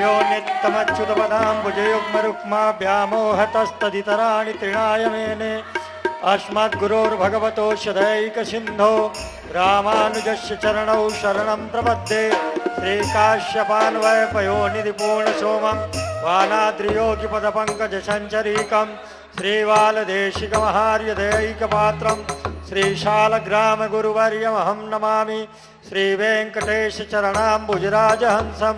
यो नित्यमच्युतपदाम्बुजयुग्मरुक्मा व्यामोहतस्तदितराणि तृणाय मेने अस्मद्गुरोर्भगवतोऽस्य दैकसिन्धो रामानुजस्य चरणौ शरणं प्रपद्ये श्रीकाश्यपान्वयपयोनिधिपूर्णसोमं वानाद्रियोगिपदपङ्कजसञ्चरीकं श्रीबालदेशिकमहार्यदैकपात्रं श्रीशालग्रामगुरुवर्यमहं नमामि श्रीवेङ्कटेशचरणाम्बुजराजहंसं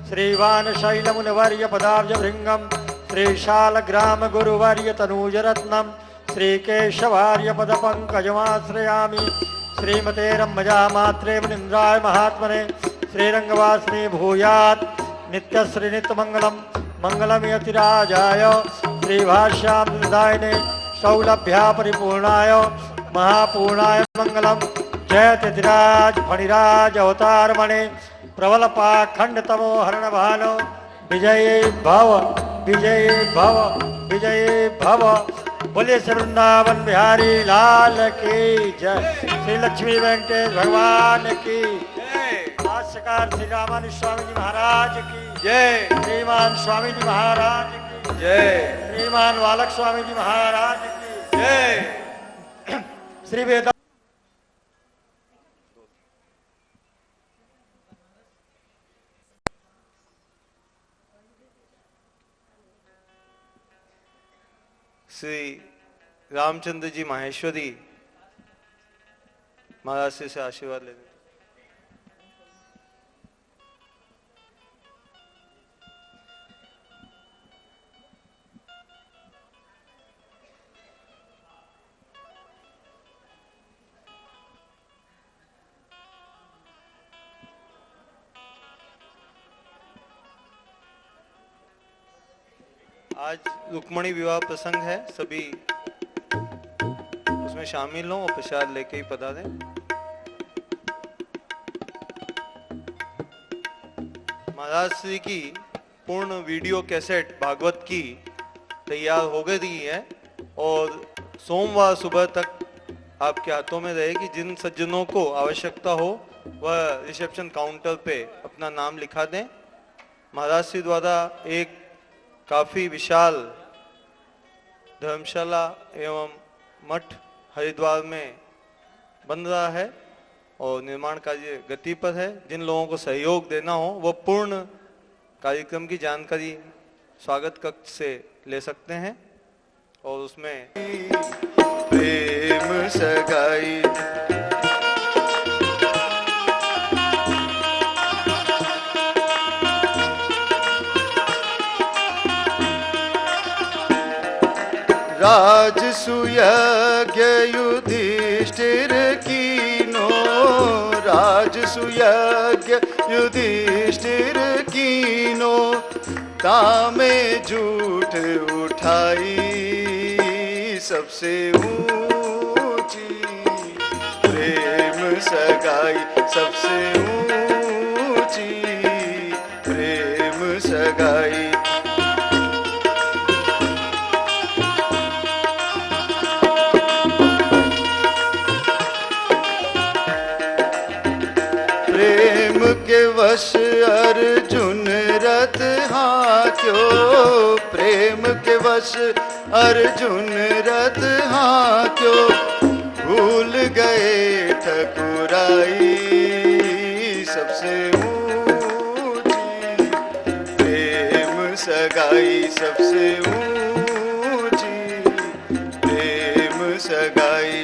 श्रीवानशैलमुनिवर्यपदाब्जभृङ्गं श्रीशालग्रामगुरुवर्यतनूजरत्नं श्रीकेशवार्यपदपङ्कजमाश्रयामि श्रीमते रम्मजामात्रे मुनीन्द्राय महात्मने श्रीरङ्गवासिनी भूयात् नित्यश्रीनित्यमङ्गलं मङ्गलं यतिराजाय श्रीभाष्यामृतदायिने सौलभ्या परिपूर्णाय महापूर्णाय मङ्गलं जयतिराज फणिराज अवतारमणे प्रबलपाखण्डतमो हरणभानो विजये भव विजये भव विजये भव। बोलिए श्री वृंदावन बिहारी लाल की जय। श्री लक्ष्मी वेंकटेश भगवान की भाष्यकार श्री रामानुज स्वामी जी महाराज की जय। श्रीमान स्वामी जी महाराज की जय। श्रीमान बालक स्वामी जी महाराज की जय। श्री वेदा श्री रामचंद्र जी माहेश्वरी महाराज से आशीर्वाद लेने। आज रुक्मणी विवाह प्रसंग है, सभी उसमें शामिल हो और प्रसाद लेके ही पधारें। महाराज श्री की पूर्ण वीडियो कैसेट भागवत की तैयार हो गई है और सोमवार सुबह तक आपके हाथों में रहेगी। जिन सज्जनों को आवश्यकता हो वह रिसेप्शन काउंटर पे अपना नाम लिखा दें। महाराज श्री द्वारा एक काफी विशाल धर्मशाला एवं मठ हरिद्वार में बन रहा है और निर्माण कार्य गति पर है। जिन लोगों को सहयोग देना हो वो पूर्ण कार्यक्रम की जानकारी स्वागत कक्ष से ले सकते हैं और उसमें प्रेम सगाई राजसुयज्ञ युधिष्ठिर कीनो राजसुयज्ञ युधिष्ठिर कीनो तामे झूठ उठाई सबसे ऊंची प्रेम सगाई सबसे ऊंची प्रेम सगाई। के वश अर्जुन रथ हाक्यो प्रेम के वश अर्जुन रथ हाक्यो भूल गए ठकुराई सबसे ऊंची प्रेम सगाई सबसे ऊंची प्रेम सगाई।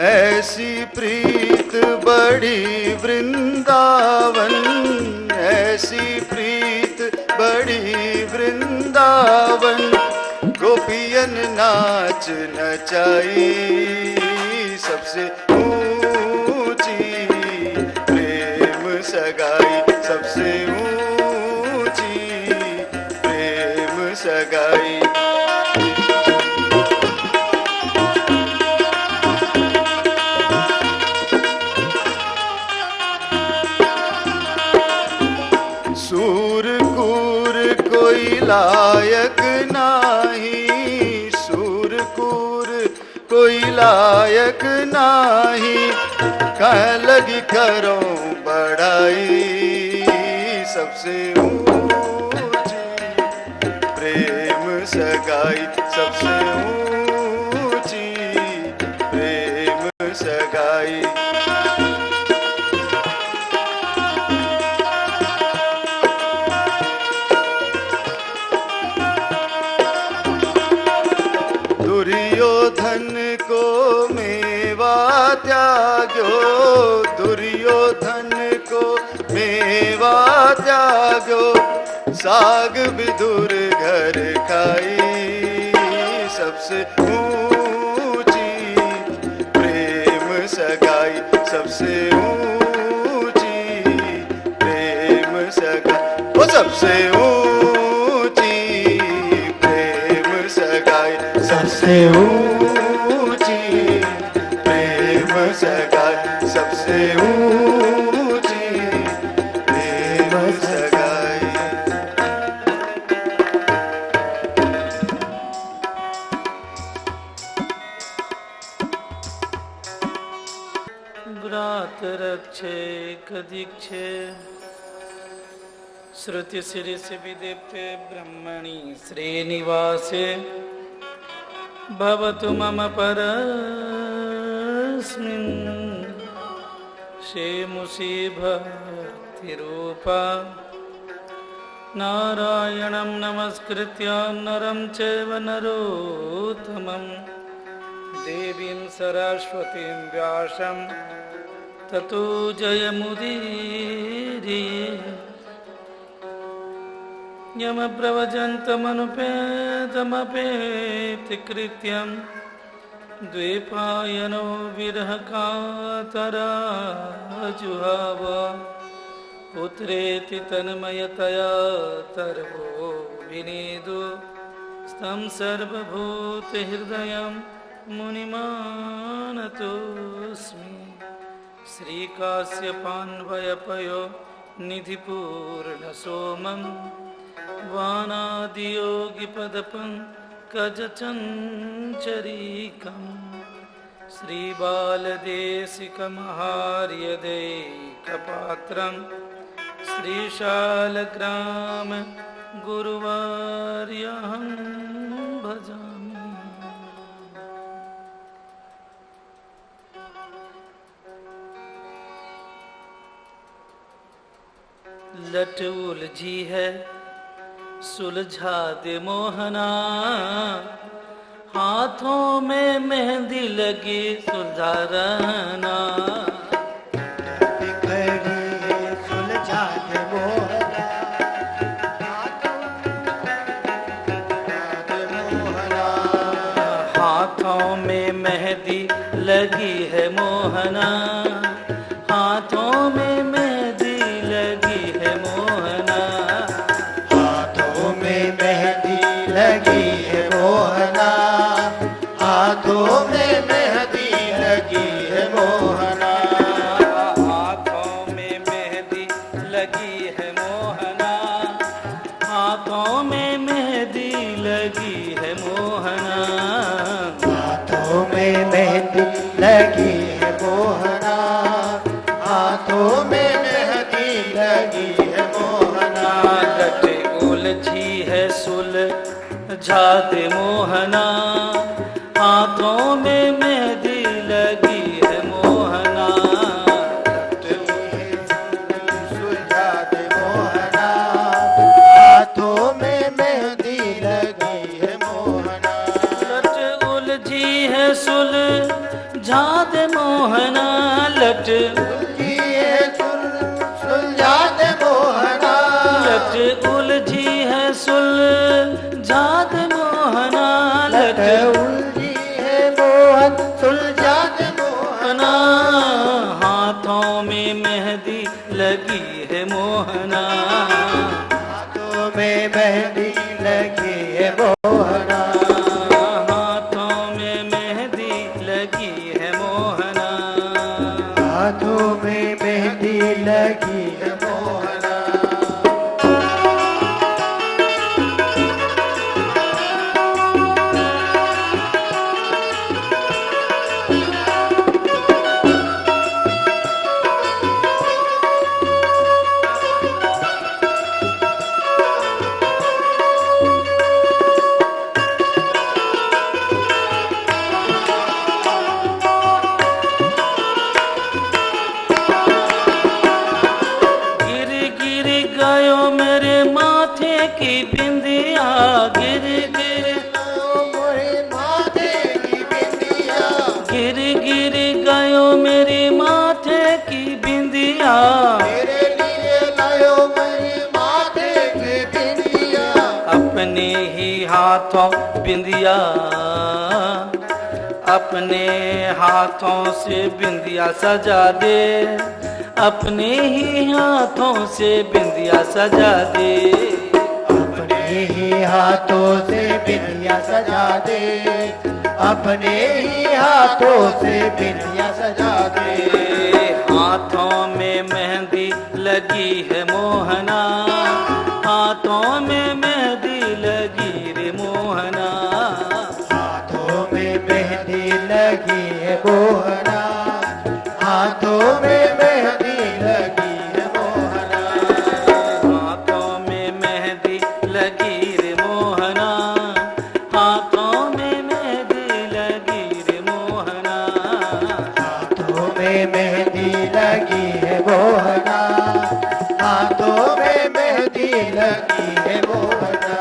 ऐसी प्रीत बड़ी वृंदावन ऐसी प्रीत बड़ी वृंदावन गोपियन नाच नचाई सबसे ऊंची प्रेम सगाई सबसे ऊंची प्रेम सगाई। लायक नाही सूर लायक नाही, कह लगी करो बढ़ाई, सबसे ऊंची प्रेम सगाई, सबसे ऊंची प्रेम सगाई। दुर्योधन को मेवा त्याग्यो, दुर्योधन को मेवा त्याग्यो, साग विदुर घर खाई, सबसे ऊंची प्रेम सगाई, सबसे ऊंची प्रेम सगाई, वो सबसे ऊंची प्रेम सगाई, सबसे ऊंची प्रेम सगाई, सबसे ऊंची प्रेम सगाई। व्रात रक्षे कदीक्षे श्रुति शिरसि विदीप्ते ब्रह्मणि श्रीनिवासे भवतु मम परस्मिन् शेमुषी भक्तिरूपा नारायणं नमस्कृत्य नरं चैव नरोत्तमं देवीं सरस्वतीं व्यासं ततो जयमुदीरये। यमप्रवजन्तमनुपेतमपेति कृत्यं द्वैपायनो विरहकातराजुहाव पुत्रेति तन्मयतया तर्वो विनीदो स्तं सर्वभूतहृदयं मुनिमानतोऽस्मि। श्रीकाश्यपान्वयपयो निधिपूर्णसोमं वानादियोगिपदपङ्कजचञ्चरीकम् श्रीबालदेशिकमहार्यदैकपात्रं श्रीशालग्राम गुरुवर्यहं भजामि। लट उलझी है सुलझा दे मोहना, हाथों में मेहंदी लगी सुलझा रहना। सुलझा दे मोहना, हाथों में मेहंदी लगी है मोहना, हाथों में मेहंदी लगी है मोहना, हाथों में मेहंदी लगी है मोहना, हाथों में मेहंदी लगी है मोहना, हाथों में मेहंदी लगी है मोहना, हाथों में मेहंदी लगी है मोहना, हाथों में मेहंदी लगी है मोहना, हाथों में मेहंदी लगी है मोहना। लट उलझी है सुलझा दे मोहना, हाथों में मेहंदी लगी है मोहना। सुलझा दे मोहना, हाथों में मेहंदी लगी है मोहना। लट उलझी है सुलझा दे मोहना, लट सुलझा दे मोहना, लट उलझी है सुलझा दे मोहना, लट उलझी है मोहन सुलझा दे मोहना। हाथों में मेहंदी लगी है मोहना, हाथों में मेहंदी लगी है मोहना, हाथों में मेहंदी लगी है मोहना, हाथों में मेहंदी लगी है मोहना। हाथों बिंदिया, अपने हाथों से बिंदिया सजा दे, अपने ही हाथों से बिंदिया सजा दे, अपने ही हाथों से बिंदिया सजा दे, अपने ही हाथों से बिंदिया सजा दे। हाथों में मेहंदी लगी है मोहना, हाथों में मेहंदी लगी रे मोहना, हाथों में मेहंदी लगी है मोहना, हाथों में मेहंदी लगी है मोहना, हाथों में मेहंदी लगी रे मोहना, हाथों में मेहंदी लगी रे मोहना, हाथों में मेहंदी लगी है मोहना, हाथों में मेहंदी लगी है मोहना।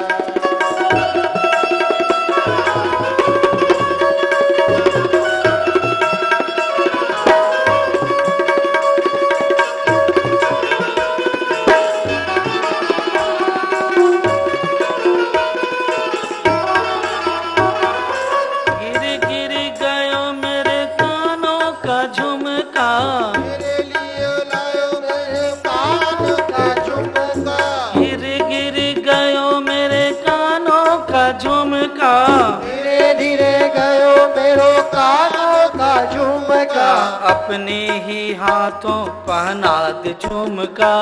गिर गिर गयो मेरे कानों का झुमका, मेरे लिए लायो मेरे कान का झुमका, गिर गिर गयो मेरे कानों का झुमका, धीरे धीरे गयो मेरो कानों का झुमका, अपने ही हाथों पहना दे झुमका,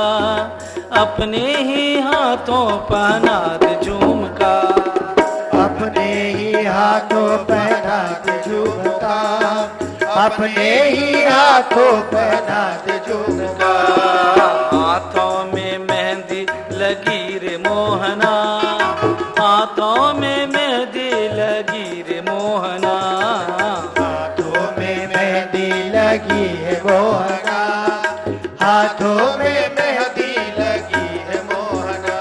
अपने ही हाथों पहना दे झुमका, अपने ही हाथों पहना दे झुमका, अपने ही हाथों पहना दे झुमका। हाथों में मेहंदी लगी रे मोहना, हाथों में मेहंदी लगी रे मोहना, हाथों में मेहंदी लगी है मोहना, हाथों में मेहंदी लगी है मोहना।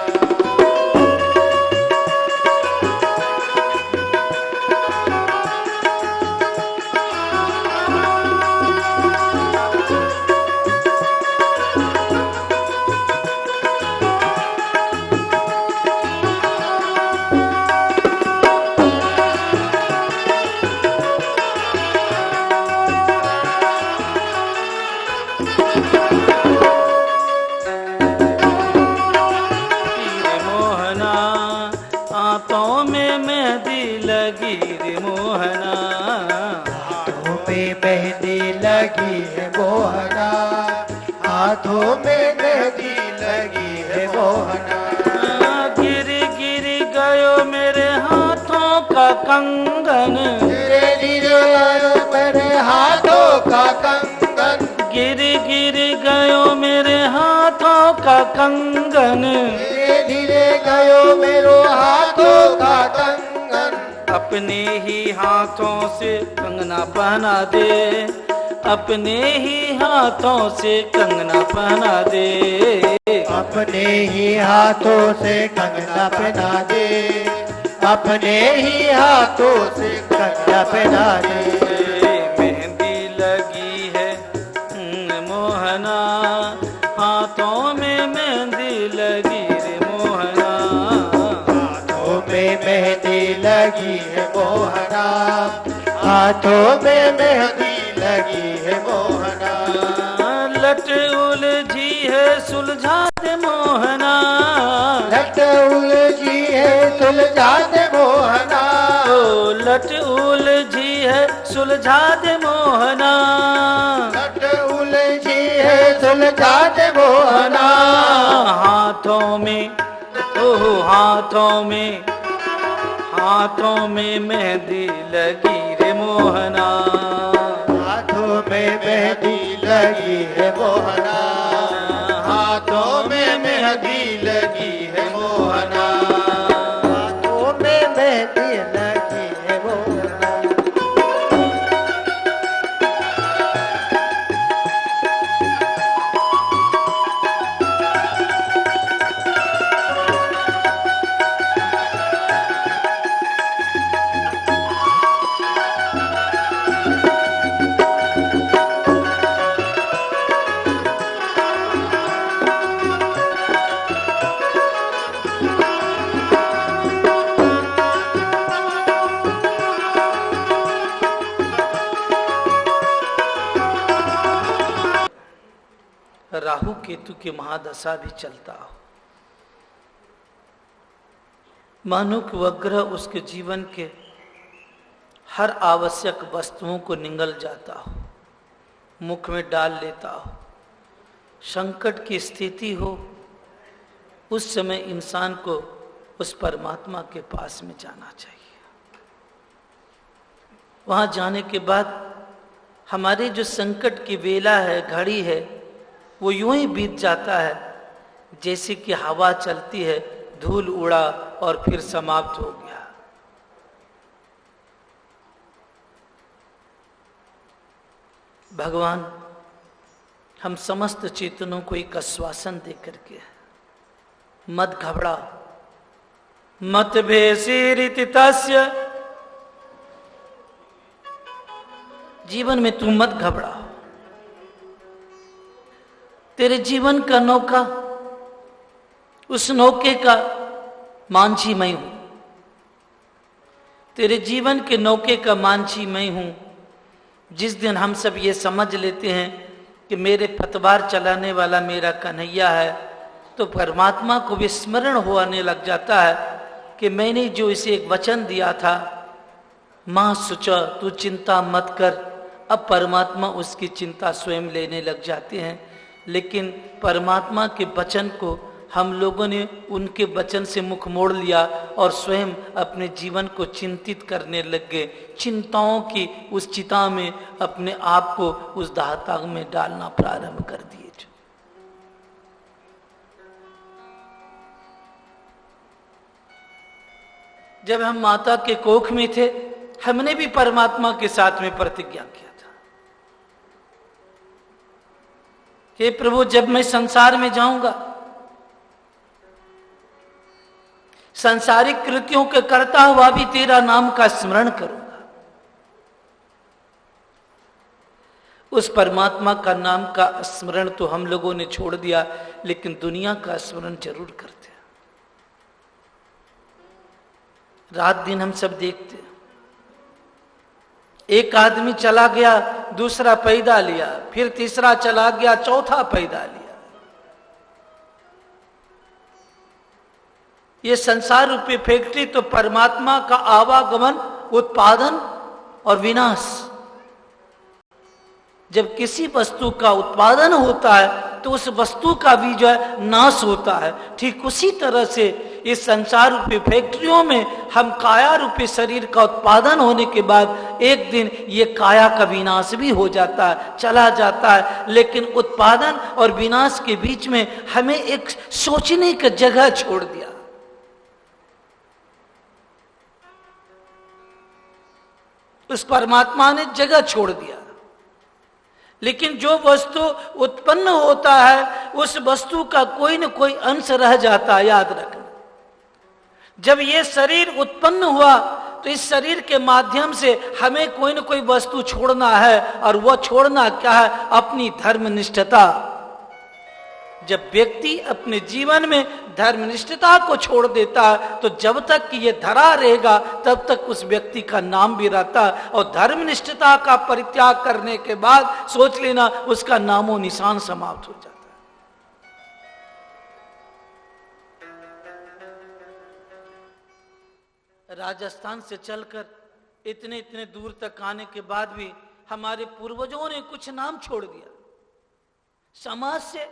रे मोहना, हाथों में मेहंदी लगी रे मोहना, हाथों में मेहंदी लगी है मोहना, हाथों में मेहंदी लगी है मोहना। गिर गिर गयो मेरे हाथों का कंगन, धीरे धीरे आयो मेरे हाथों का कंगन, गिर गिर गयो मेरे हाथों का कंगन, धीरे धीरे गयो मेरो हाथों का कंगन, अपने ही हाथों से कंगना पहना दे, अपने ही हाथों से कंगना पहना दे, अपने ही हाथों से कंगना पहना दे, अपने ही हाथों से कंगना पहना दे। मेहंदी लगी है मोहना, हाथों में मेहंदी लगी रे मोहना, हाथों में मेहंदी लगी है मोहना, हाथों में मेहंदी लगी है मोहना। लट उलझी है सुलझा दे मोहना, लट उलझी है सुलझा दे मोहना, ओ लट उलझी है सुलझा दे मोहना, लट उलझी है सुलझा दे मोहना। हाथों में ओह हाथों में मेहंदी लगी रे मोहना, हाथों में मेहंदी लगी है मोहना, हाथों में मेहंदी लगी है मोहना, हाथों में मेहंदी लगी है मोहना। केतु की महादशा भी चलता हो, मानो कि वह ग्रह उसके जीवन के हर आवश्यक वस्तुओं को निगल जाता हो, मुख में डाल लेता हो, संकट की स्थिति हो, उस समय इंसान को उस परमात्मा के पास में जाना चाहिए। वहां जाने के बाद हमारे जो संकट की वेला है, घड़ी है, वो यूं ही बीत जाता है जैसे कि हवा चलती है, धूल उड़ा और फिर समाप्त हो गया। भगवान हम समस्त चेतनों को एक आश्वासन देकर के, मत घबरा, मत भेषीरिति तस्य, जीवन में तू मत घबरा, तेरे जीवन का नौका, उस नौके का मांझी मैं हूं, तेरे जीवन के नौके का मांझी मैं हूं। जिस दिन हम सब ये समझ लेते हैं कि मेरे पतवार चलाने वाला मेरा कन्हैया है, तो परमात्मा को भी स्मरण होने लग जाता है कि मैंने जो इसे एक वचन दिया था, मां सुचा तू चिंता मत कर, अब परमात्मा उसकी चिंता स्वयं लेने लग जाते हैं। लेकिन परमात्मा के वचन को हम लोगों ने उनके वचन से मुख मोड़ लिया और स्वयं अपने जीवन को चिंतित करने लग गए। चिंताओं की उस चिता में अपने आप को उस दाहता में डालना प्रारंभ कर दिए। जब हम माता के कोख में थे, हमने भी परमात्मा के साथ में प्रतिज्ञा किया था, हे प्रभु जब मैं संसार में जाऊंगा, सांसारिक कृत्यों के करता हुआ भी तेरा नाम का स्मरण करूंगा। उस परमात्मा का नाम का स्मरण तो हम लोगों ने छोड़ दिया, लेकिन दुनिया का स्मरण जरूर करते हैं। रात दिन हम सब देखते हैं, एक आदमी चला गया, दूसरा पैदा लिया, फिर तीसरा चला गया, चौथा पैदा लिया। ये संसार रूपी फैक्ट्री तो परमात्मा का आवागमन, उत्पादन और विनाश। जब किसी वस्तु का उत्पादन होता है तो उस वस्तु का भी जो है नाश होता है। ठीक उसी तरह से इस संसार रूपी फैक्ट्रियों में हम काया रूपी शरीर का उत्पादन होने के बाद एक दिन ये काया का विनाश भी हो जाता है, चला जाता है। लेकिन उत्पादन और विनाश के बीच में हमें एक सोचने की जगह छोड़ दिया। उस परमात्मा ने जगह छोड़ दिया। लेकिन जो वस्तु उत्पन्न होता है उस वस्तु का कोई न कोई अंश रह जाता है, याद रखना। जब ये शरीर उत्पन्न हुआ तो इस शरीर के माध्यम से हमें कोई न कोई वस्तु छोड़ना है, और वह छोड़ना क्या है? अपनी धर्मनिष्ठता। जब व्यक्ति अपने जीवन में धर्मनिष्ठता को छोड़ देता है तो जब तक कि ये धरा रहेगा तब तक उस व्यक्ति का नाम भी रहता है, और धर्मनिष्ठता का परित्याग करने के बाद सोच लेना उसका नामो निशान समाप्त हो जाता है। राजस्थान से चलकर इतने इतने दूर तक आने के बाद भी हमारे पूर्वजों ने कुछ नाम छोड़ दिया, समाज से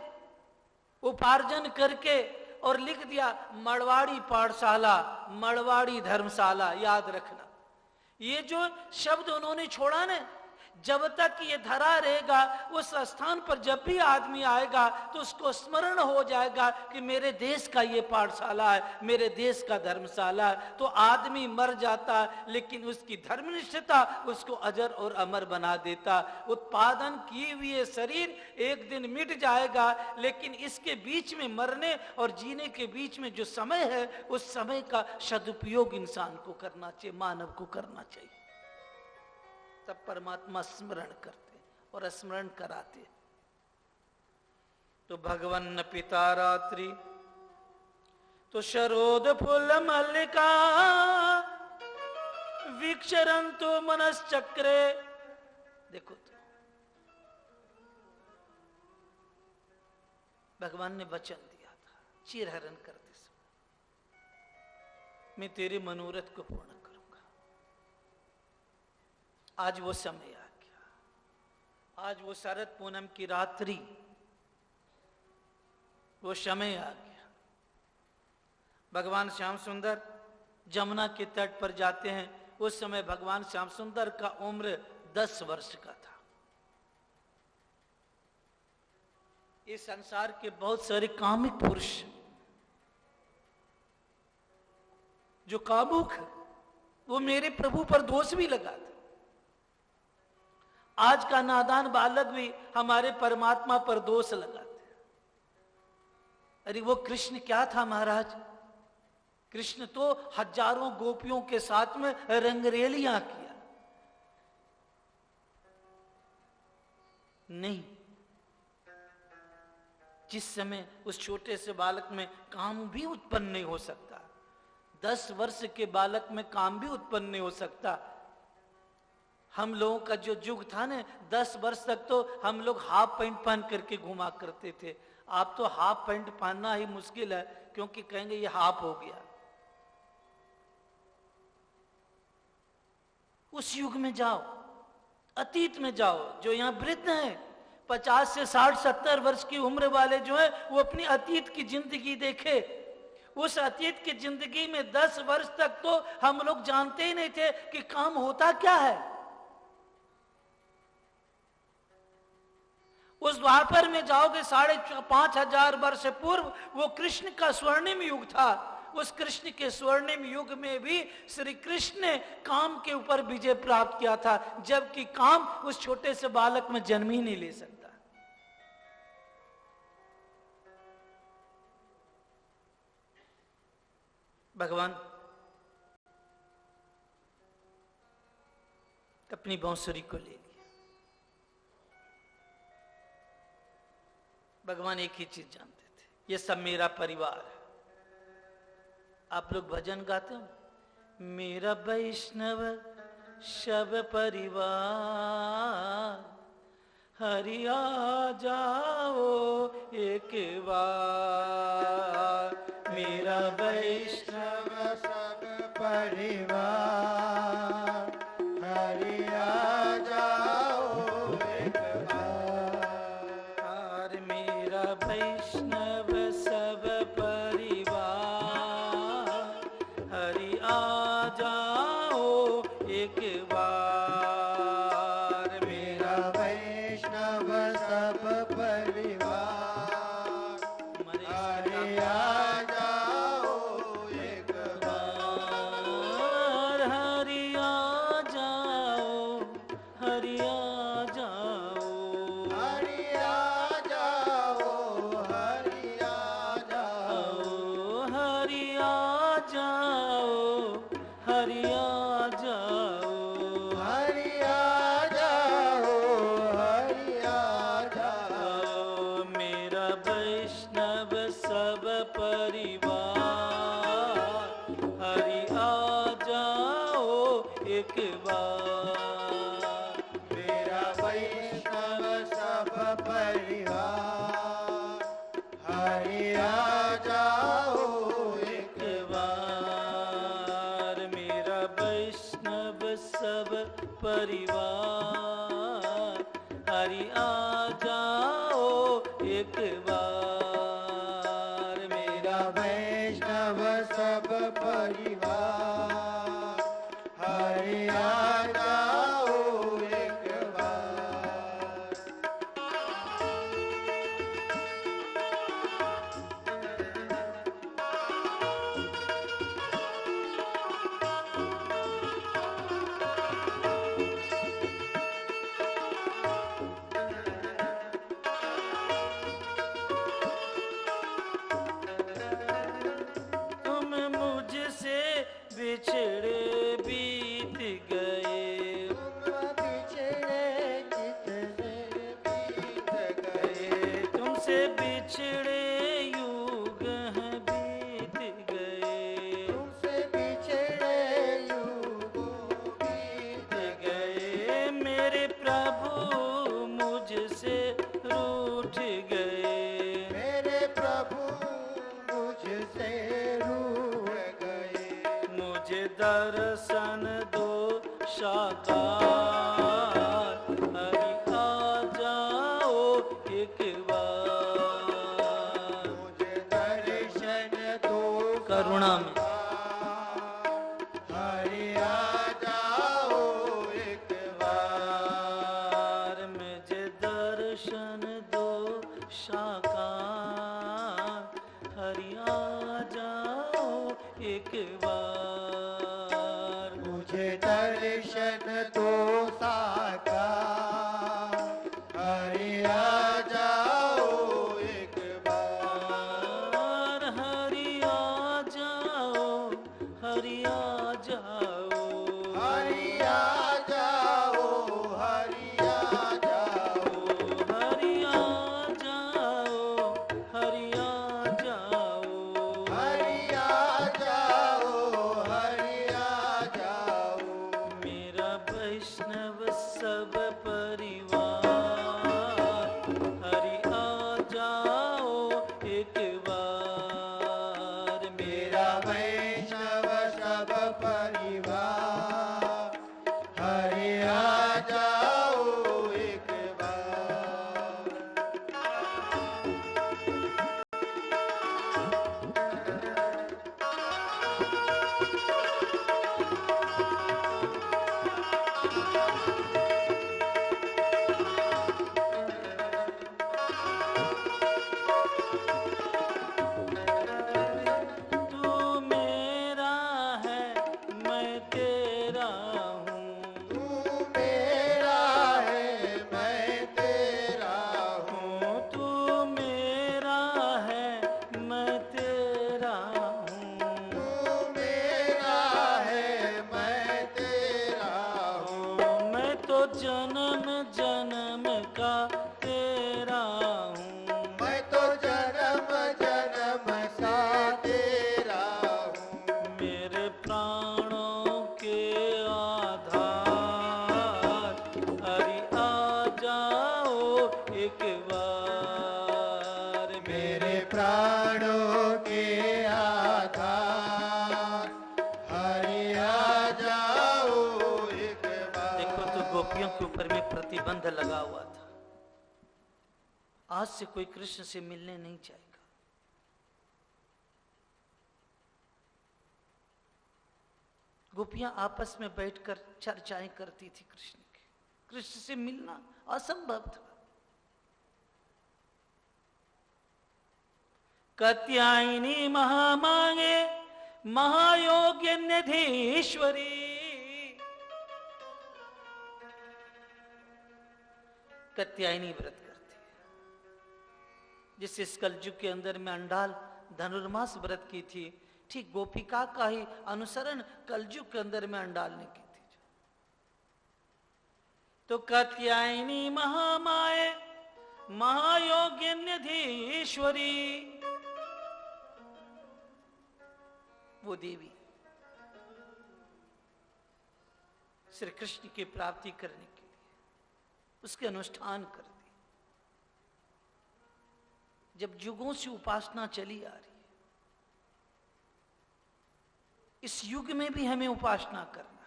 उपार्जन करके, और लिख दिया मड़वाड़ी पाठशाला, मड़वाड़ी धर्मशाला। याद रखना, ये जो शब्द उन्होंने छोड़ा ना, जब तक ये धरा रहेगा उस स्थान पर जब भी आदमी आएगा तो उसको स्मरण हो जाएगा कि मेरे देश का ये पाठशाला है, मेरे देश का धर्मशाला है। तो आदमी मर जाता लेकिन उसकी धर्मनिष्ठता उसको अजर और अमर बना देता। उत्पादन किए हुए शरीर एक दिन मिट जाएगा, लेकिन इसके बीच में मरने और जीने के बीच में जो समय है उस समय का सदुपयोग इंसान को करना चाहिए, मानव को करना चाहिए। तब परमात्मा स्मरण करते और स्मरण कराते। तो भगवन पिता रात्रि तो शरोद फूल मल्लिका वीक्षरंतो मनश्चक्रे। देखो तो भगवान ने वचन दिया था चीरहरण करते समय, मैं तेरे मनोरथ को पूर्ण करूंगा। आज वो समय आ गया, आज वो शरद पूनम की रात्रि, वो समय आ गया। भगवान श्याम सुंदर जमुना के तट पर जाते हैं। उस समय भगवान श्याम सुंदर का उम्र 10 वर्ष का था। इस संसार के बहुत सारे कामिक पुरुष जो कामुक है, वो मेरे प्रभु पर दोष भी लगाते। आज का नादान बालक भी हमारे परमात्मा पर दोष लगाते। अरे वो कृष्ण क्या था महाराज? कृष्ण तो हजारों गोपियों के साथ में रंगरेलियां किया। नहीं, जिस समय उस छोटे से बालक में काम भी उत्पन्न नहीं हो सकता, 10 वर्ष के बालक में काम भी उत्पन्न नहीं हो सकता। हम लोगों का जो युग था ना, 10 वर्ष तक तो हम लोग हाफ पैंट पहन करके घुमा करते थे। आप तो हाफ पैंट पहनना ही मुश्किल है, क्योंकि कहेंगे ये हाफ हो गया। उस युग में जाओ, अतीत में जाओ। जो यहाँ वृद्ध हैं, 50 से 60 70 वर्ष की उम्र वाले जो है, वो अपनी अतीत की जिंदगी देखे। उस अतीत की जिंदगी में 10 वर्ष तक तो हम लोग जानते ही नहीं थे कि काम होता क्या है। उस द्वापर में जाओगे 5,500 वर्ष पूर्व, वो कृष्ण का स्वर्णिम युग था। उस कृष्ण के स्वर्णिम युग में भी श्री कृष्ण ने काम के ऊपर विजय प्राप्त किया था, जबकि काम उस छोटे से बालक में जन्म ही नहीं ले सकता। भगवान अपनी बांसुरी को ले लिया। भगवान एक ही चीज जानते थे, ये सब मेरा परिवार है। आप लोग भजन गाते हो, मेरा वैष्णव शब परिवार, हरि आ जाओ एक बार। मेरा वैष्णव सब परिवार, हरि आ जाओ एक बार। मेरा वैष्णव सब परिवार, हरि आ जाओ एक बार। मेरा वैष्णव सब परिवार, हरि आ जाओ एक बार। हरि आ जाओ, हरि आ जाओ, हरि आ जाओ, हरि आ जाओ, हरि आ जाओ, हरि आ जाओ। हरि आ जाओ, हरि आ जाओ। मेरा वैष्णव सब परिवार, हरि आ जाओ एक बार। मेरा वैष्णव सब परिवार, हरि आ जाओ एक बार। मेरा वैष्णव सब परिवार, हरि आ जाओ एक बार। मेरा वैष्णव सब परिवार, हरि आ जाओ एक बार। तुम मुझसे बिछड़े बीत गए, दर्शन दो साकार, हरि आ जाओ एक बार। मुझे दर्शन दो करुणा में हरि आ जाओ एक बार। मुझे दर्शन दो साकार, हरि आ जाओ एक बार। मुझे दर्शन दो साकार, हरि आ जाओ एक बार। हरि आ जाओ, हरि आ जाओ, हरि आ जाओ, हरि आ जाओ, हरि आ जाओ, हरि आ जाओ, हरि आ जाओ, हरि आ जाओ। मेरा वैष्णव सब परिवार, हरि आ जाओ एक बार। मेरा वैष्णव सब परिवार, हरि आ जाओ एक बार। तू मेरा है, मैं तेरा हूँ। तू मेरा है, मैं तेरा हूँ। तू मेरा है, मैं तेरा हूँ। तू मेरा है, मैं तेरा हूँ। मैं तो जन्म जन्म का तेरा हूँ। मैं तो जन्म जन्म का तेरा हूँ। मेरे प्राणों के आधार, हरि आ जाओ एक बार। मेरे प्राणों के आधार, हरि आ जाओ एक बार। देखो तो गोपियों के ऊपर में प्रतिबंध लगा हुआ था, आज से कोई कृष्ण से मिलने नहीं जाएगा। गोपियां आपस में बैठकर चर्चाएं करती थी कृष्ण की। कृष्ण से मिलना असंभव था। कात्यायनी महामांगे महायोग्य निधीश्वरी, कात्यायनी व्रत करती है। जिस इस कलयुग के अंदर में अंडाल धनुर्मास व्रत की थी, ठीक गोपिका का ही अनुसरण कलयुग के अंदर में अंडाल ने की थी। तो कात्यायनी महामाए महायोग्य निधीश्वरी, वो देवी श्री कृष्ण की प्राप्ति करने के लिए उसके अनुष्ठान कर दी। जब युगों से उपासना चली आ रही है, इस युग में भी हमें उपासना करना है।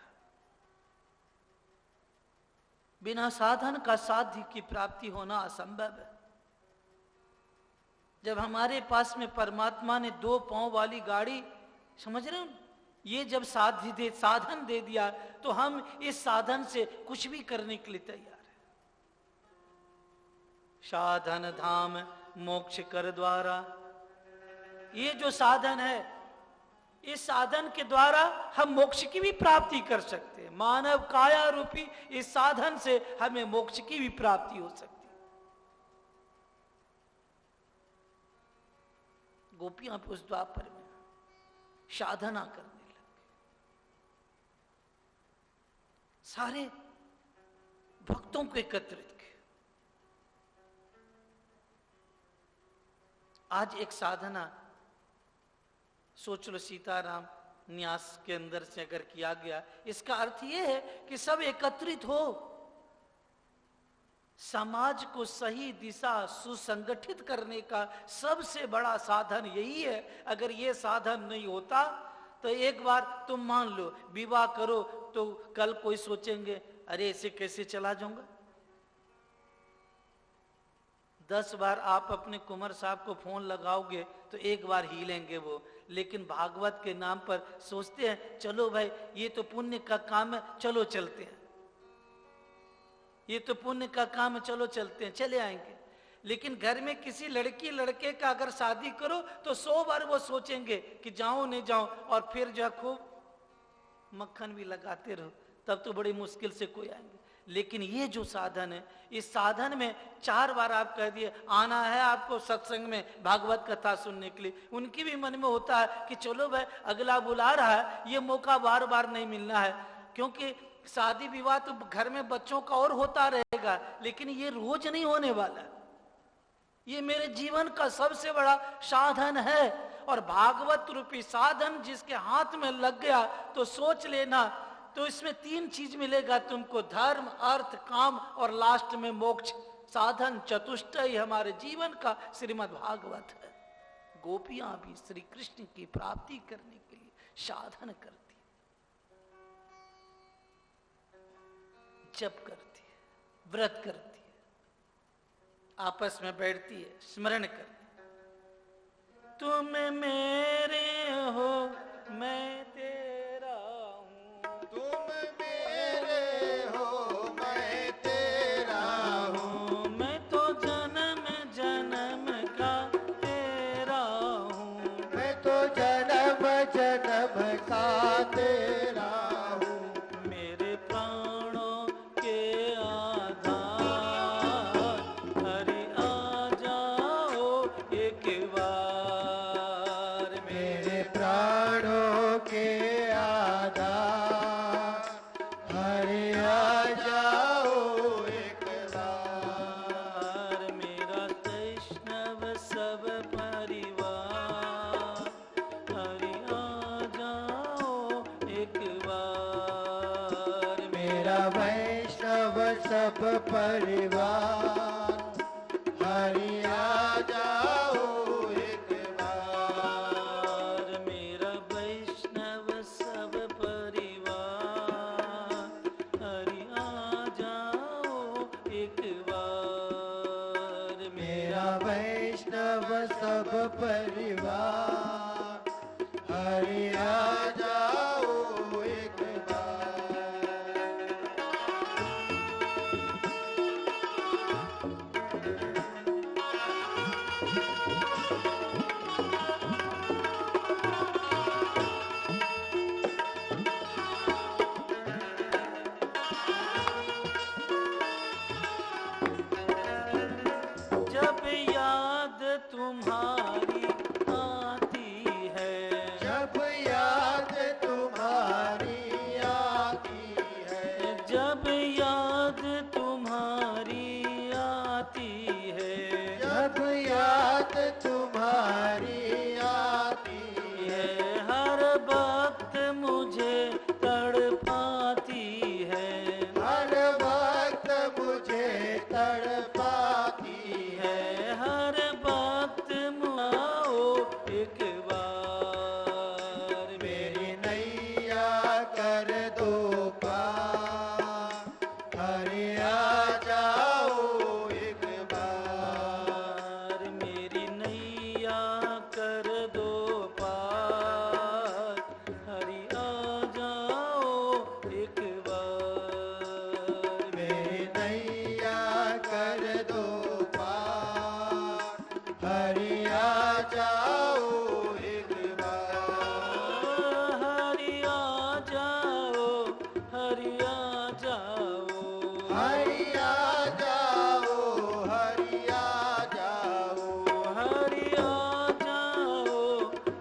बिना साधन का साध्य की प्राप्ति होना असंभव है। जब हमारे पास में परमात्मा ने 2 पांव वाली गाड़ी, समझ रहे हो, ये जब साधन दे दिया, तो हम इस साधन से कुछ भी करने के लिए तैयार है। साधन धाम मोक्ष कर द्वारा, ये जो साधन है, इस साधन के द्वारा हम मोक्ष की भी प्राप्ति कर सकते हैं। मानव काया रूपी इस साधन से हमें मोक्ष की भी प्राप्ति हो सकती है। गोपियां उस द्वापर में साधना करने लगे। सारे भक्तों को एकत्रित किया। आज एक साधना सोच लो, सीताराम न्यास के अंदर से अगर किया गया, इसका अर्थ यह है कि सब एकत्रित हो, समाज को सही दिशा सुसंगठित करने का सबसे बड़ा साधन यही है। अगर ये साधन नहीं होता तो एक बार तुम मान लो विवाह करो, तो कल कोई सोचेंगे अरे ऐसे कैसे चला जाऊंगा। 10 बार आप अपने कुंवर साहब को फोन लगाओगे तो एक बार हिलेंगे वो, लेकिन भागवत के नाम पर सोचते हैं चलो भाई ये तो पुण्य का काम है, चलो चलते हैं, ये तो पुण्य का काम है, चलो चलते हैं, चले आएंगे। लेकिन घर में किसी लड़की लड़के का अगर शादी करो तो 100 बार वो सोचेंगे कि जाऊं नहीं जाऊं, और फिर जो खूब मक्खन भी लगाते रहो, तब तो बड़ी मुश्किल से कोई आएंगे। लेकिन ये जो साधन है, इस साधन में 4 बार आप कह दिए आना है आपको सत्संग में भागवत कथा सुनने के लिए, उनकी भी मन में होता है कि चलो भाई अगला बुला रहा है, ये मौका बार बार नहीं मिलना है। क्योंकि शादी विवाह तो घर में बच्चों का और होता रहेगा, लेकिन ये रोज नहीं होने वाला, ये मेरे जीवन का सबसे बड़ा साधन है। और भागवत रूपी साधन जिसके हाथ में लग गया तो सोच लेना, तो इसमें 3 चीज मिलेगा तुमको, धर्म अर्थ काम और लास्ट में मोक्ष। साधन चतुष्टय हमारे जीवन का श्रीमद् भागवत है। गोपियां भी श्री कृष्ण की प्राप्ति करने के लिए साधन करती, जप करती है, व्रत करती है, आपस में बैठती है, स्मरण करती है। तुम मेरे हो मैं तेरा हूं, तुम मेरे हो मैं तेरा हूँ, मैं तो जन्म जन्म का तेरा हूँ, मैं तो जन्म जन्म का तेरा हूँ, मेरे प्राणों के आधार हरि आ जाओ एक बार, मेरे प्राणों के आधार हरि आ जाओ एक बार, मेरा वैष्णव सब परिवार हरि आ जाओ एक बार, मेरा वैष्णव सब परिवार हरि आ जाओ एक बार, मेरा वैष्णव सब परिवार हरि आ जाओ एक बार, मेरा वैष्णव सब परिवार हरि आ जाओ एक बार। जब याद तुम्हारी आती है, जब याद तुम्हारी आती है, जब याद तुम्हारी आती है, जब याद तुम्हारी आती है, हर वक्त मुझे तड़पाती है, हर वक्त मुझे तड़पाती है, हर वक्त मुआओ एक बार, मेरी नैया कर दो पार हरि आ जाओ एक बार, मेरी नैया कर दो पार हरि आ जाओ एक बार, मेरी नैया कर दो पार हरि आ जाओ एक बार, हरि आ जाओ, हरि आ जाओ, हरि आ जाओ, हरि आ जाओ, हरि आ जाओ,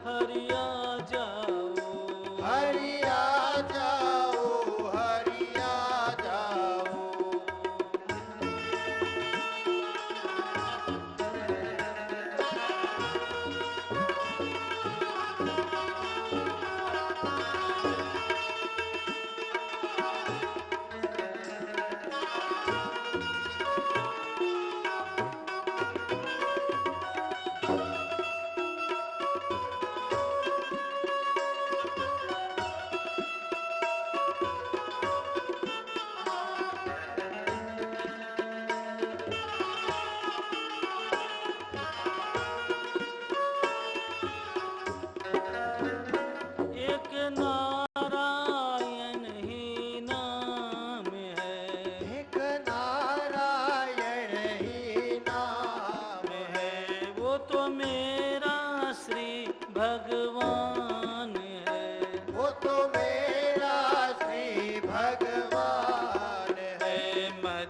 हरि आ जाओ, हरि आ जाओ, हरि आ जाओ।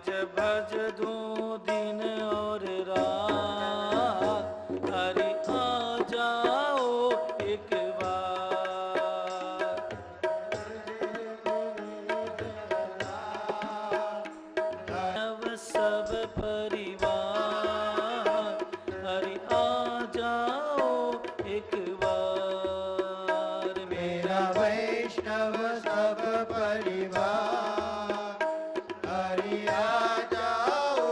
भज भज दूं दिन और रात, हरि आ जाओ एक बार। अब सब परिवार, हरि आ जाओ एक बार। मेरा वैष्णव सब परिवार, हरि आ जाओ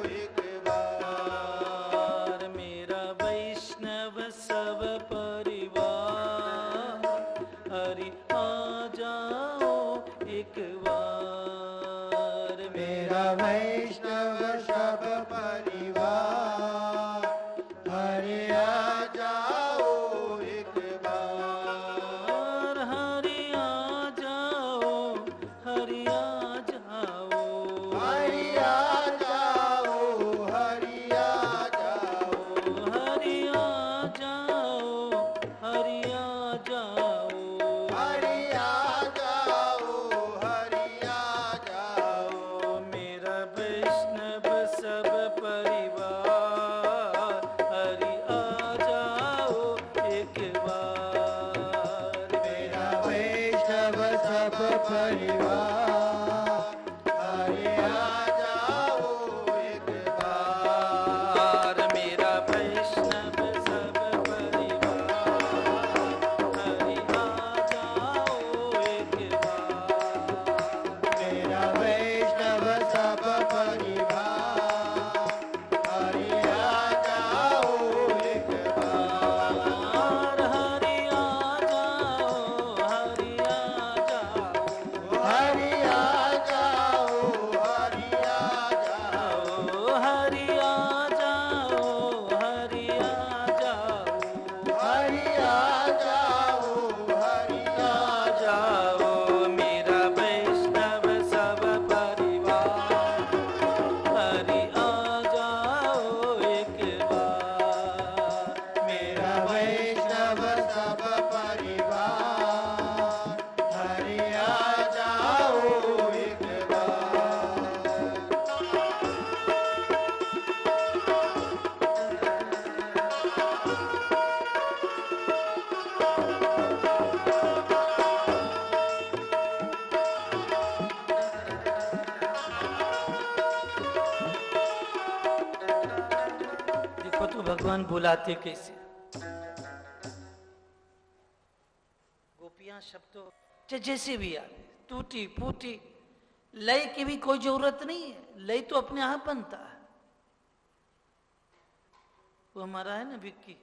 एक बार। मेरा वैष्णव सब परिवार, हरि आ जाओ एक बार। मेरा वैष्णव सब परिवार, हरि आ जाओ एक बार। हरि आ जाओ, हरि आ जाओ, हरि आ जाओ, हरि आ जाओ, हरि आ जाओ, हरि आ जाओ, हरि आ जाओ, हरि आ जाओ। मेरा वैष्णव सब परिवार, हरि आ जाओ एक बार। मेरा वैष्णव सब परिवार, हरि आ जाओ एक बार। मेरा वैष्णव सब परिवार, हरि आ जाओ एक बार। मेरा वैष्णव सब परिवार, हरि आ जाओ एक बार। हरि आ जाओ, हरि आ जाओ, हरि आ जाओ, हरि आ जाओ, हरि आ जाओ, हरि आ जाओ, हरि आ जाओ, हरि आ जाओ। मेरा वैष्णव सब परिवार, हरि आ जाओ एक बार। मेरा वैष्णव सब परिवार, हरि आ जाओ एक बार। देखो तो भगवान बुलाते कैसे। गोपियां शब्दों जैसे भी आ टूटी फूटी, लय की भी कोई जरूरत नहीं है, लय तो अपने आप बनता है। वो हमारा है ना विक्की,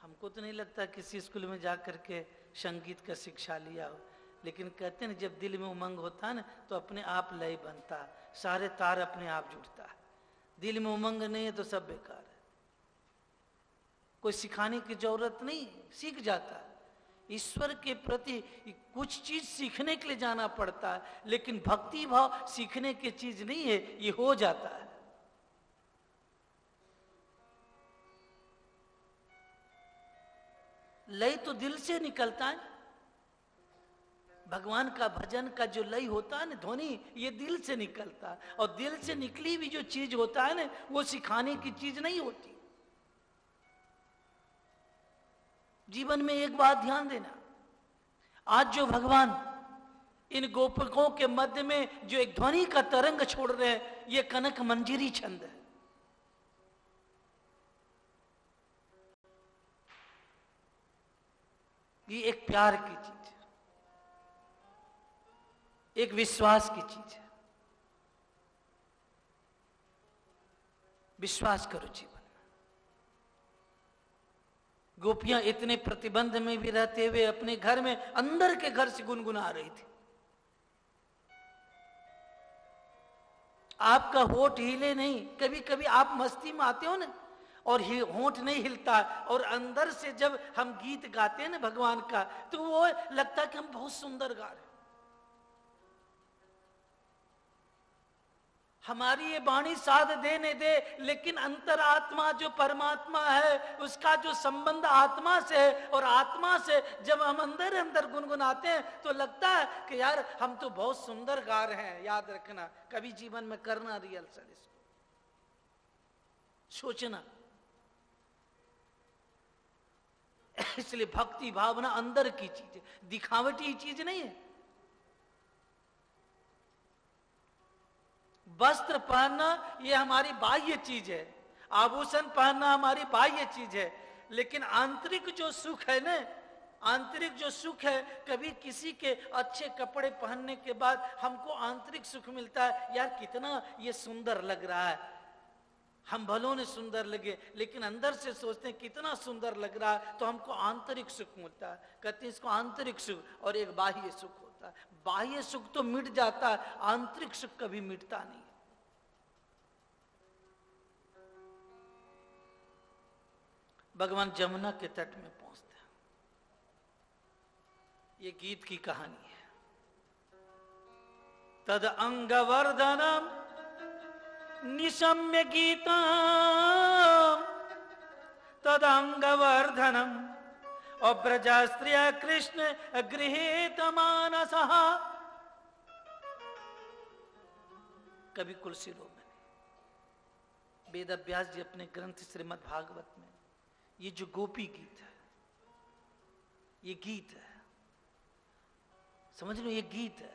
हमको तो नहीं लगता किसी स्कूल में जा करके संगीत का शिक्षा लिया हो, लेकिन कहते हैं ना जब दिल में उमंग होता है ना तो अपने आप लय बनता है, सारे तार अपने आप जुड़ता है। दिल में उमंग नहीं है तो सब बेकार है, कोई सिखाने की जरूरत नहीं, सीख जाता है। ईश्वर के प्रति कुछ चीज सीखने के लिए जाना पड़ता है, लेकिन भक्ति भाव सीखने की चीज नहीं है, ये हो जाता है। लय तो दिल से निकलता है, भगवान का भजन का जो लय होता है ना ध्वनि, ये दिल से निकलता है। और दिल से निकली हुई जो चीज होता है ना वो सिखाने की चीज नहीं होती। जीवन में एक बात ध्यान देना, आज जो भगवान इन गोपकों के मध्य में जो एक ध्वनि का तरंग छोड़ रहे हैं, ये कनक मंजीरी छंद है। ये एक प्यार की चीज है, एक विश्वास की चीज है। विश्वास करो जीवन में। गोपियां इतने प्रतिबंध में भी रहते हुए अपने घर में अंदर के घर से गुनगुना रही थी। आपका होठ हिले नहीं, कभी कभी आप मस्ती में आते हो ना और होठ नहीं हिलता, और अंदर से जब हम गीत गाते हैं ना भगवान का, तो वो लगता है कि हम बहुत सुंदर गा रहे हैं। हमारी ये वाणी साध देने दे, लेकिन अंतरात्मा जो परमात्मा है उसका जो संबंध आत्मा से है, और आत्मा से जब हम अंदर अंदर गुनगुनाते हैं तो लगता है कि यार हम तो बहुत सुंदर गा रहे हैं। याद रखना, कभी जीवन में करना रिहर्सल, इसको सोचना। इसलिए भक्ति भावना अंदर की चीज है, दिखावटी चीज नहीं है। वस्त्र पहनना ये हमारी बाह्य चीज है, आभूषण पहनना हमारी बाह्य चीज है, लेकिन आंतरिक जो सुख है ना, आंतरिक जो सुख है, कभी किसी के अच्छे कपड़े पहनने के बाद हमको आंतरिक सुख मिलता है, यार कितना ये सुंदर लग रहा है। हम भलों ने सुंदर लगे, लेकिन अंदर से सोचते हैं कितना सुंदर लग रहा है, तो हमको आंतरिक सुख मिलता है। कहते हैं इसको आंतरिक सुख, और एक बाह्य सुख होता है। बाह्य सुख तो मिट जाता है, आंतरिक सुख कभी मिटता नहीं। भगवान जमुना के तट में पहुंचते हैं। ये गीत की कहानी है। तद अंगवर्धनम निशम्य गीतम तद अंगवर्धनम अब्रजास्त्रिया कृष्ण गृहीत मानसः। कवि कुलसिरो में वेद व्यास जी अपने ग्रंथ श्रीमद् भागवत में ये जो गोपी गीत है, ये गीत है, समझ लो ये गीत है।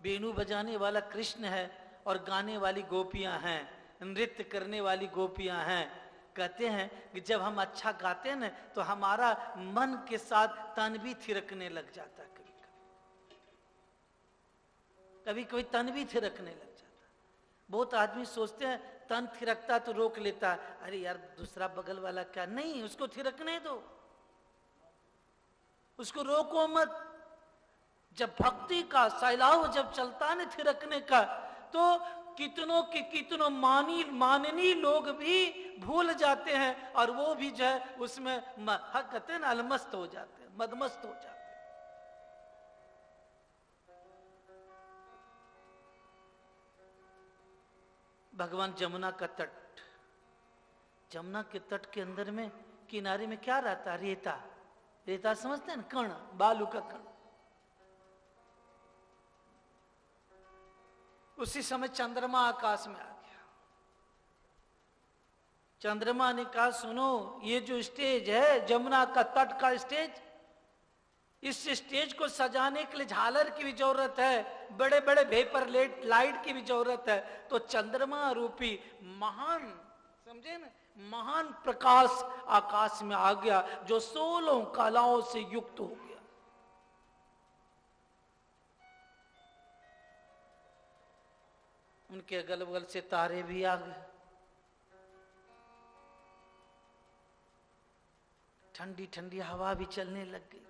वेणु बजाने वाला कृष्ण है और गाने वाली गोपियां हैं, नृत्य करने वाली गोपियां हैं। कहते हैं कि जब हम अच्छा गाते हैं ना तो हमारा मन के साथ तन भी थिरकने लग जाता है। कभी कभी तन भी थिरकने लग जाता है। बहुत आदमी सोचते हैं तन थिरकता तो रोक लेता, अरे यार दूसरा बगल वाला क्या, नहीं, उसको थिरकने दो, उसको रोको मत। जब भक्ति का सैलाव जब चलता है ना थिरकने का, तो कितनों माननीय लोग भी भूल जाते हैं, और वो भी जो है उसमें कहते हैं ना अलमस्त हो जाते हैं, मदमस्त हो जाते हैं। भगवान जमुना का तट, जमुना के तट के अंदर में किनारे में क्या रहता है? रेता। रेता समझते हैं ना, कण, बालू का कण। उसी समय चंद्रमा आकाश में आ गया। चंद्रमा ने कहा सुनो, ये जो स्टेज है जमुना का तट का स्टेज, इस स्टेज को सजाने के लिए झालर की भी जरूरत है, बड़े बड़े वेपर लाइट की भी जरूरत है। तो चंद्रमा रूपी महान, समझे ना, महान प्रकाश आकाश में आ गया, जो 16 कलाओं से युक्त हो गया। उनके अगल बगल से तारे भी आ गए। ठंडी ठंडी हवा भी चलने लग गई।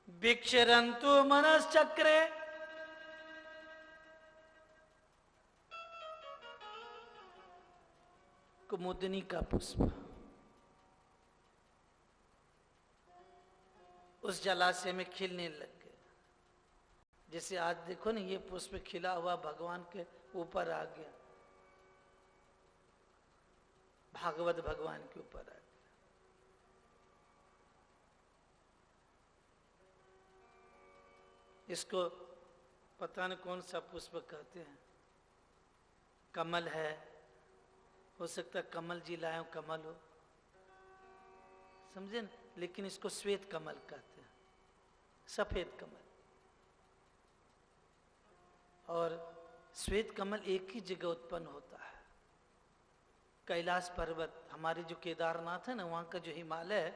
विक्षरन्तु मनश्चक्रे कुमुदिनी का पुष्प उस जलाशय में खिलने लग गए। जैसे आज देखो ना, ये पुष्प खिला हुआ भगवान के ऊपर आ गया, भागवत भगवान के ऊपर आ गया। इसको पता नहीं कौन सा पुष्प कहते हैं, कमल है, हो सकता है कमल जी लाए हो, कमल हो, समझे न? लेकिन इसको श्वेत कमल कहते हैं, सफेद कमल। और श्वेत कमल एक ही जगह उत्पन्न होता है, कैलाश पर्वत, हमारे जो केदारनाथ है ना, वहां का जो हिमालय है।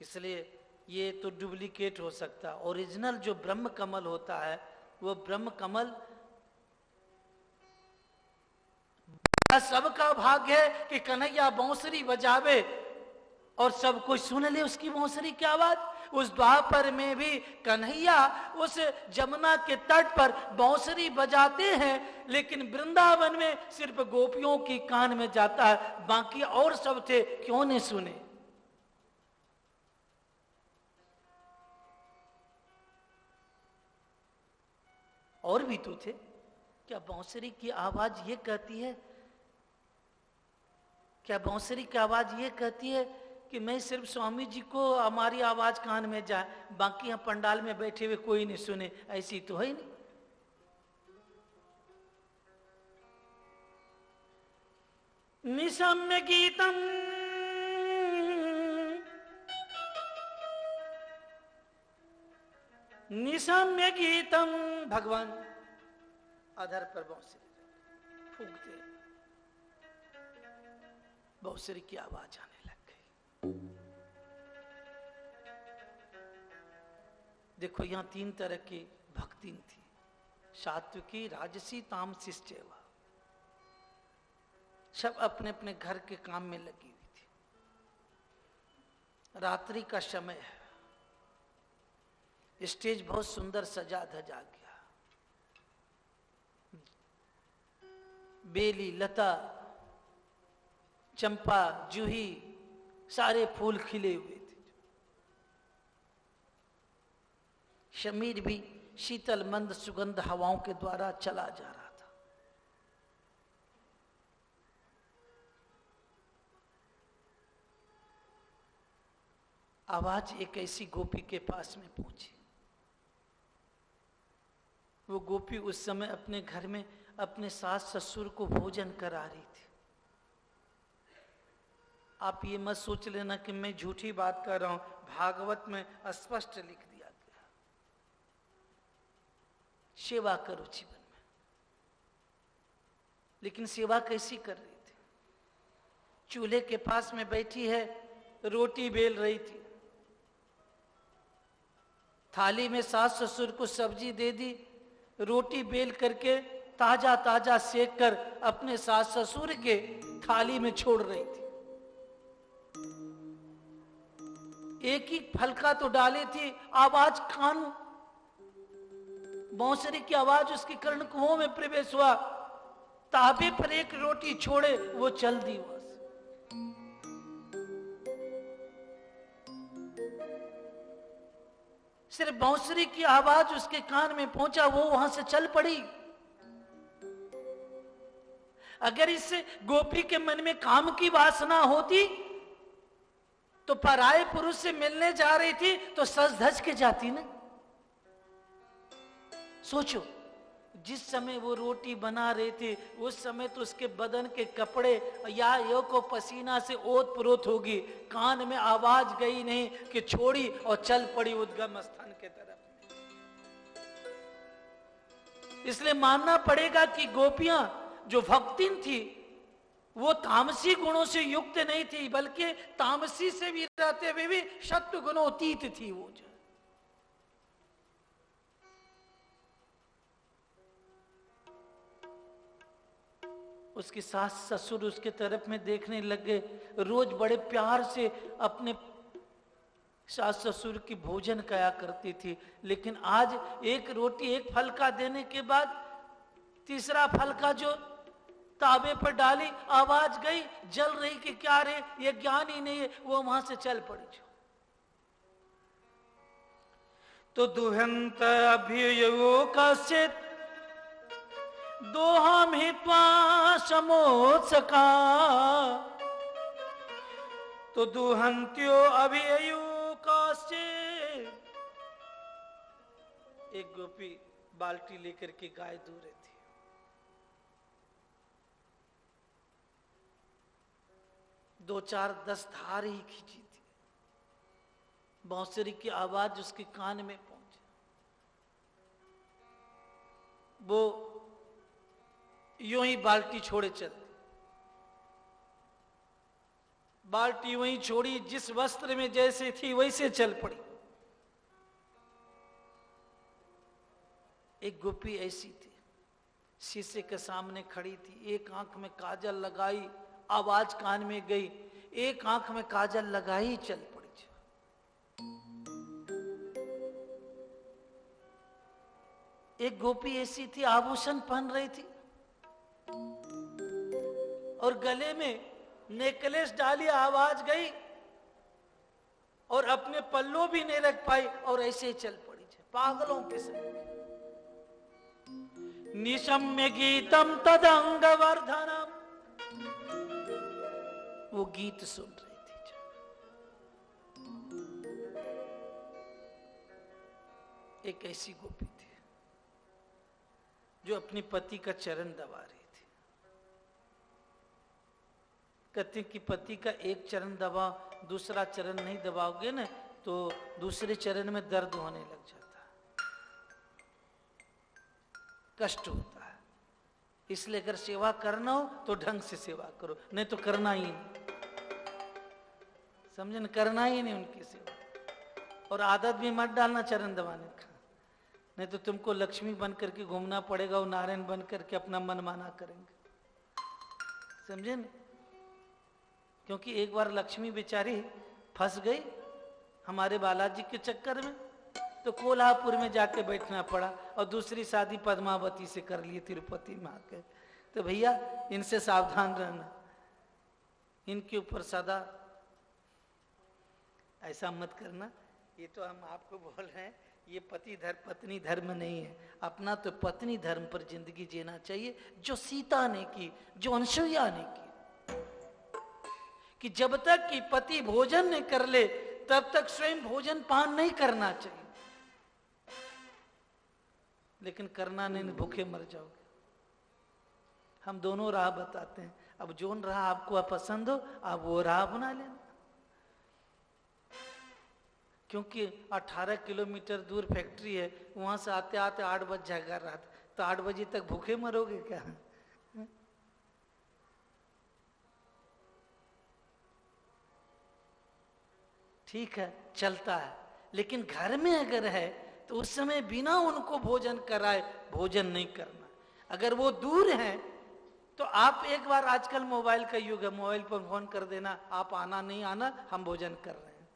इसलिए ये तो डुप्लीकेट हो सकता है। ओरिजिनल जो ब्रह्म कमल होता है, वो ब्रह्म कमल सबका भाग्य है कि कन्हैया बांसुरी बजावे और सब कुछ सुन ले उसकी बांसुरी की आवाज। उस द्वापर में भी कन्हैया उस जमुना के तट पर बांसुरी बजाते हैं, लेकिन वृंदावन में सिर्फ गोपियों की कान में जाता है, बाकी और सब थे क्यों नहीं सुने। और भी तो थे। क्या बांसुरी की आवाज ये कहती है, क्या बांसुरी की आवाज ये कहती है कि मैं सिर्फ स्वामी जी को हमारी आवाज कान में जाए, बाकी यहाँ पंडाल में बैठे हुए कोई नहीं सुने? ऐसी तो है ही नहीं। निशम्य गीतम निशम्य गीतम, भगवान अधर पर बांसुरी फूंकते, बांसुरी की आवाज आने लग गई। देखो यहां 3 तरह की भक्ति थी, सात्विकी, राजसी, तामसी, सेवा। सब अपने अपने घर के काम में लगी हुई थी। रात्रि का समय है, स्टेज बहुत सुंदर सजा धजा गया, बेली, लता, चंपा, जूही, सारे फूल खिले हुए थे। शमीर भी शीतल मंद सुगंध हवाओं के द्वारा चला जा रहा था। आवाज एक ऐसी गोपी के पास में पहुंची। वो गोपी उस समय अपने घर में अपने सास ससुर को भोजन करा रही थी। आप ये मत सोच लेना कि मैं झूठी बात कर रहा हूं, भागवत में स्पष्ट लिख दिया गया, सेवा करो जीवन में। लेकिन सेवा कैसी कर रही थी? चूल्हे के पास में बैठी है, रोटी बेल रही थी, थाली में सास ससुर को सब्जी दे दी, रोटी बेल करके ताजा ताजा सेक कर अपने सास ससुर के थाली में छोड़ रही थी। एक ही फलका तो डाली थी, आवाज कान, बांसुरी की आवाज उसकी कर्ण कुओं में प्रवेश हुआ। ताबे पर एक रोटी छोड़े वो चल दी वहां से। सिर्फ बांसुरी की आवाज उसके कान में पहुंचा, वो वहां से चल पड़ी। अगर इस गोपी के मन में काम की वासना होती तो पराये पुरुष से मिलने जा रही थी तो सज धज के जाती ना। सोचो, जिस समय वो रोटी बना रहे थे उस समय तो उसके बदन के कपड़े या यो को पसीना से ओत प्रोत होगी। कान में आवाज गई नहीं कि छोड़ी और चल पड़ी उद्गम स्थान के तरफ। इसलिए मानना पड़ेगा कि गोपियां जो भक्तिन थी वो तामसी गुणों से युक्त नहीं थी, बल्कि तामसी से भी रहते हुए भी सत्व गुणोतीत थी। वो जो उसकी सास ससुर उसके तरफ में देखने लग गए। रोज बड़े प्यार से अपने सास ससुर की भोजन कया करती थी, लेकिन आज एक रोटी एक फलका देने के बाद तीसरा फलका जो ताबे पर डाली, आवाज गई, जल रही कि क्या रे, ये ज्ञान ही नहीं है, वो वहां से चल पड़ी। तो दुहंत अभियो कश्चित दोहम हित्वा समोत्सका, तो दुहंत्यो अभियो कश्चित। एक गोपी बाल्टी लेकर के गाय दूह रही थी। दो चार 10 धार ही खींची थी। बांसुरी की आवाज उसके कान में पहुंची। वो यूं ही बाल्टी छोड़े चलती। बाल्टी यूं ही छोड़ी, जिस वस्त्र में जैसे थी वैसे चल पड़ी। एक गोपी ऐसी थी, शीशे के सामने खड़ी थी, एक आंख में काजल लगाई, आवाज कान में गई, एक आंख में काजल लगाई, चल पड़ी। एक गोपी ऐसी थी, आभूषण पहन रही थी और गले में नेकलेस डाली, आवाज गई और अपने पल्लो भी नहीं रख पाई और ऐसे ही चल पड़ी। पागलों के संग। निशम्य गीतम तदंग वर्धनम। वो गीत सुन रही थी। एक ऐसी गोपी थी जो अपने पति का चरण दबा रही थी। कहते कि पति का एक चरण दबाओ, दूसरा चरण नहीं दबाओगे ना तो दूसरे चरण में दर्द होने लग जाता है, कष्ट होता है। इसलिए अगर सेवा करना हो तो ढंग से सेवा करो, नहीं तो करना ही नहीं, समझे न, करना ही नहीं उनकी सेवा। और आदत भी मत डालना चरण दबाने का, नहीं तो तुमको लक्ष्मी बन करके घूमना पड़ेगा और नारायण बन करके अपना मन माना करेंगे, समझे न। क्योंकि एक बार लक्ष्मी बेचारी फंस गई हमारे बालाजी के चक्कर में, तो कोल्हापुर में जाके बैठना पड़ा और दूसरी शादी पद्मावती से कर ली तिरुपति में आके। तो भैया इनसे सावधान रहना, इनके ऊपर सदा ऐसा मत करना। ये तो हम आपको बोल रहे हैं, ये पति धर्म पत्नी धर्म नहीं है, अपना तो पत्नी धर्म पर जिंदगी जीना चाहिए, जो सीता ने की, जो अनसुईया ने की, कि जब तक कि पति भोजन नहीं कर ले तब तक स्वयं भोजन पान नहीं करना चाहिए। लेकिन करना नहीं, भूखे मर जाओगे। हम दोनों राह बताते हैं, अब जोन राह आपको पसंद हो आप वो राह बना लेना। क्योंकि 18 किलोमीटर दूर फैक्ट्री है, वहां से आते आते 8 बज जाएगा रात, तो 8 बजे तक भूखे मरोगे क्या? ठीक है, चलता है, लेकिन घर में अगर है तो उस समय बिना उनको भोजन कराए भोजन नहीं करना। अगर वो दूर हैं तो आप एक बार, आजकल मोबाइल का युग है, मोबाइल पर फोन कर देना, आप आना नहीं आना, हम भोजन कर रहे हैं,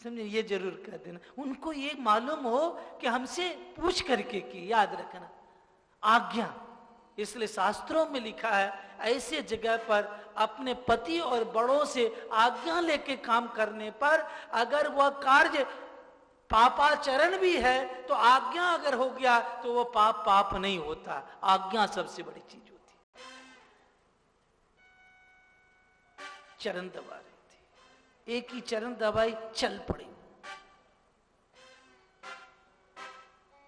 समझे, ये जरूर कर देना। उनको ये मालूम हो कि हमसे पूछ करके की, याद रखना आज्ञा। इसलिए शास्त्रों में लिखा है ऐसे जगह पर अपने पति और बड़ों से आज्ञा लेके काम करने पर, अगर वह कार्य पापाचरण भी है तो आज्ञा अगर हो गया तो वो पाप नहीं होता। आज्ञा सबसे बड़ी चीज होती है। चरण दबा रही थी, एक ही चरण दबाई, चल पड़ी।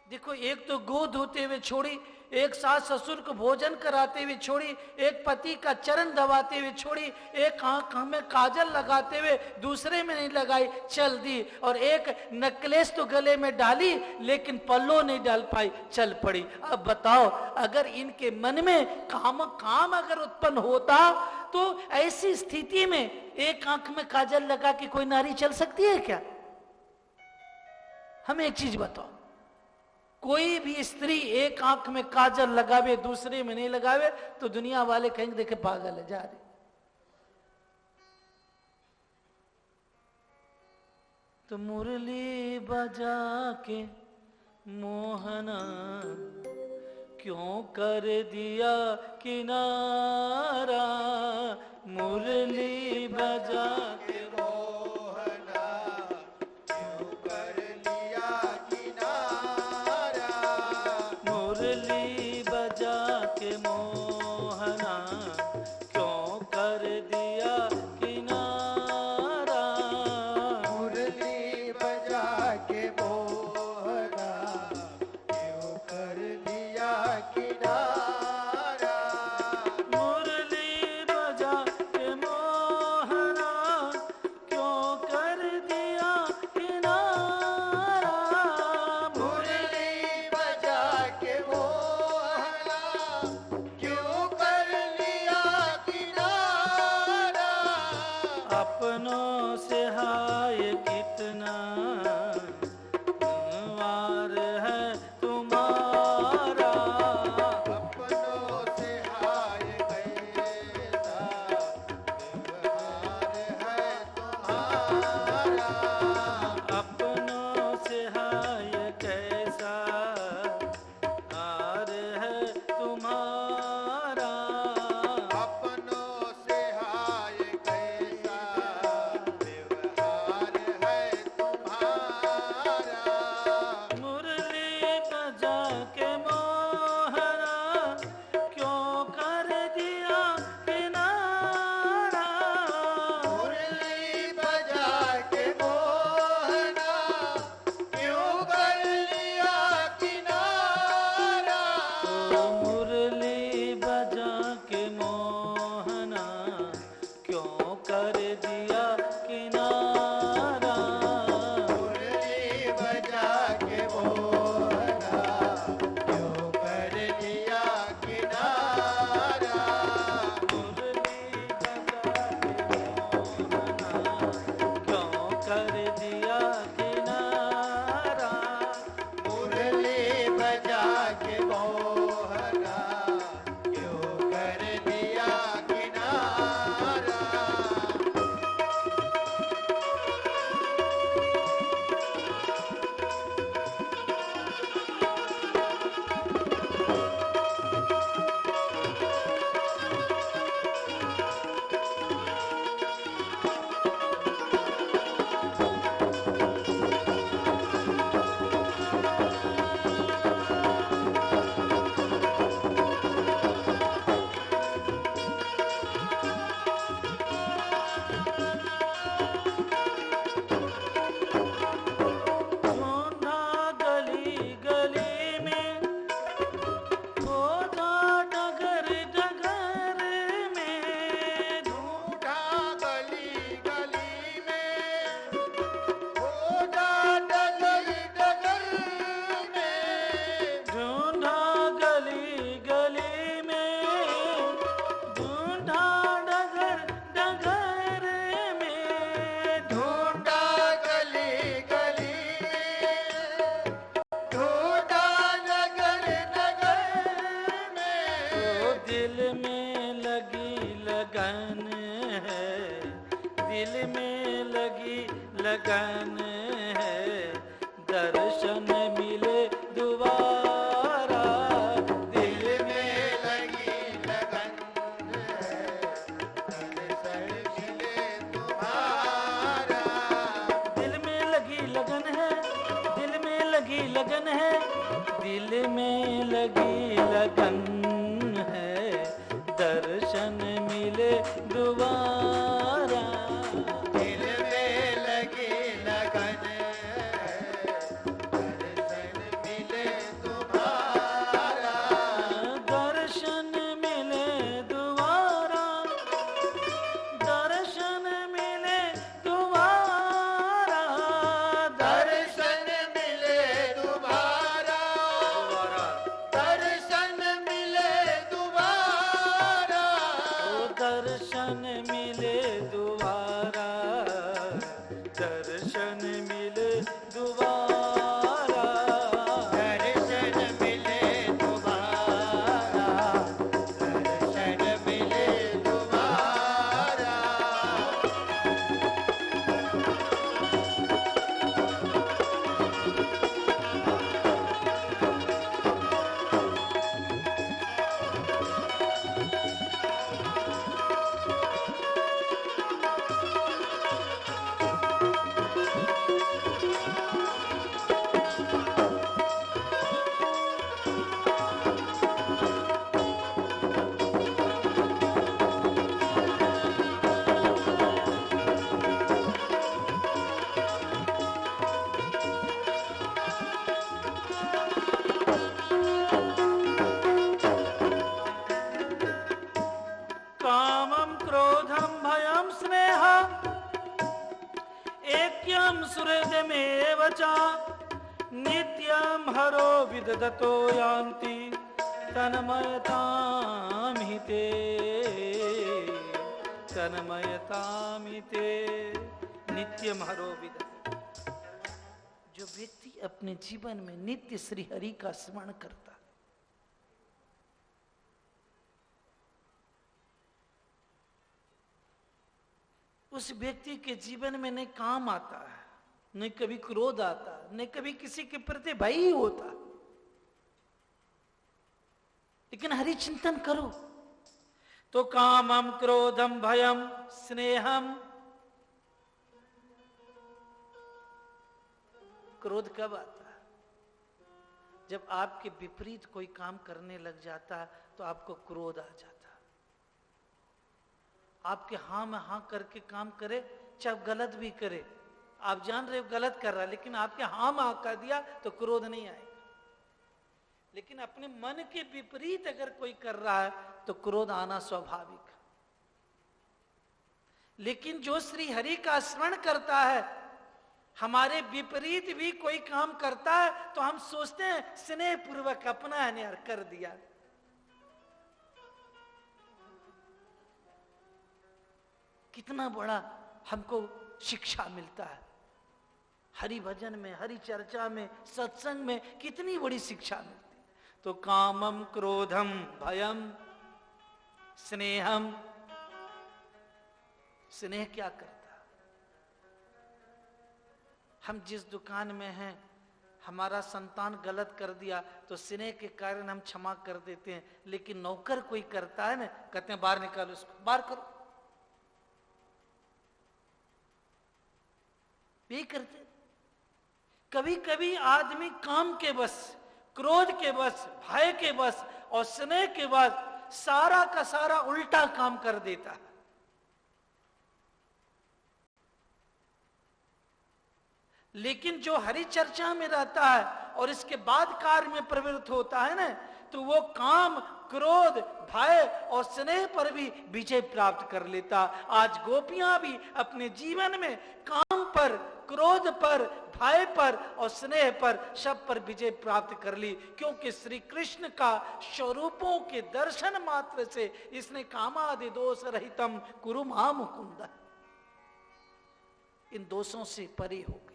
देखो, एक तो गोद धोते हुए छोड़ी, एक सास ससुर को भोजन कराते हुए छोड़ी, एक पति का चरण दबाते हुए छोड़ी, एक आंख में काजल लगाते हुए दूसरे में नहीं लगाई, चल दी। और एक नेकलेस तो गले में डाली लेकिन पल्लो नहीं डाल पाई, चल पड़ी। अब बताओ, अगर इनके मन में काम अगर उत्पन्न होता तो ऐसी स्थिति में एक आंख में काजल लगा के कोई नारी चल सकती है क्या? हमें एक चीज बताओ, कोई भी स्त्री एक आंख में काजल लगावे दूसरे में नहीं लगावे तो दुनिया वाले कहेंगे देखे पागल है, जा रही। तो मुरली बजा के मोहना क्यों कर दिया किनारा, मुरली बजा के लगन है, दिल में लगी लगन है, दर्शन मिले दोबारा। दिल में लगी लगन दर्शन मिले तुम्हारा। दर्शन मिले दोबारा, दर्शन मिले दोबारा, दर्शन मिले तुम्हारा। दर्शन मिले तुम्हारा। दर्शन मिले दोबारा, दर्शन मिले दोबारा। दर्शन मिले तुम्हारा। दर्शन मिले तुम्हारा। कामं क्रोधं भयं स्नेहं ऐक्यं सुहृदमेव च नित्यं हरो विदधतो यान्ति तन्मयतां हि ते, तन्मयतां हि ते नित्यं हरो विदधतो। जो व्यक्ति अपने जीवन में नित्य श्री हरि का स्मरण करता है, उस व्यक्ति के जीवन में न काम आता है, न कभी क्रोध आता, न कभी किसी के प्रति भय ही होता। लेकिन हरि चिंतन करो तो कामम क्रोधम भयम स्नेहम। क्रोध कब आता है? जब आपके विपरीत कोई काम करने लग जाता है तो आपको क्रोध आ जाता है। आपके हाँ में हाँ करके काम करे, चाहे गलत भी करे, आप जान रहे हो गलत कर रहा है, लेकिन आपके हाँ में हाँ कर दिया तो क्रोध नहीं आएगा। लेकिन अपने मन के विपरीत अगर कोई कर रहा है तो क्रोध आना स्वाभाविक। लेकिन जो श्री हरि का स्मरण करता है, हमारे विपरीत भी कोई काम करता है तो हम सोचते हैं स्नेह पूर्वक अपना यार कर दिया। कितना बड़ा हमको शिक्षा मिलता है हरि भजन में, हरि चर्चा में, सत्संग में कितनी बड़ी शिक्षा मिलती है। तो कामम क्रोधम भयम स्नेहम। स्नेह क्या करता है? हम जिस दुकान में हैं, हमारा संतान गलत कर दिया तो स्नेह के कारण हम क्षमा कर देते हैं। लेकिन नौकर कोई करता है ना, कहते हैं बाहर निकालो उसको, बाहर करो, यही करते। कभी कभी आदमी काम के बस, क्रोध के बस, भय के बस और स्नेह के बस सारा का सारा उल्टा काम कर देता है। लेकिन जो हरि चर्चा में रहता है और इसके बाद कार्य में प्रवृत्त होता है ना, तो वो काम, क्रोध, भय और स्नेह पर भी विजय प्राप्त कर लेता। आज गोपियां भी अपने जीवन में काम पर, क्रोध पर, भय पर और स्नेह पर, सब पर विजय प्राप्त कर ली। क्योंकि श्री कृष्ण का स्वरूपों के दर्शन मात्र से इसने कामादि दोष रहितम कुरु मा मुकुंद, इन दोषों से परे हो गई।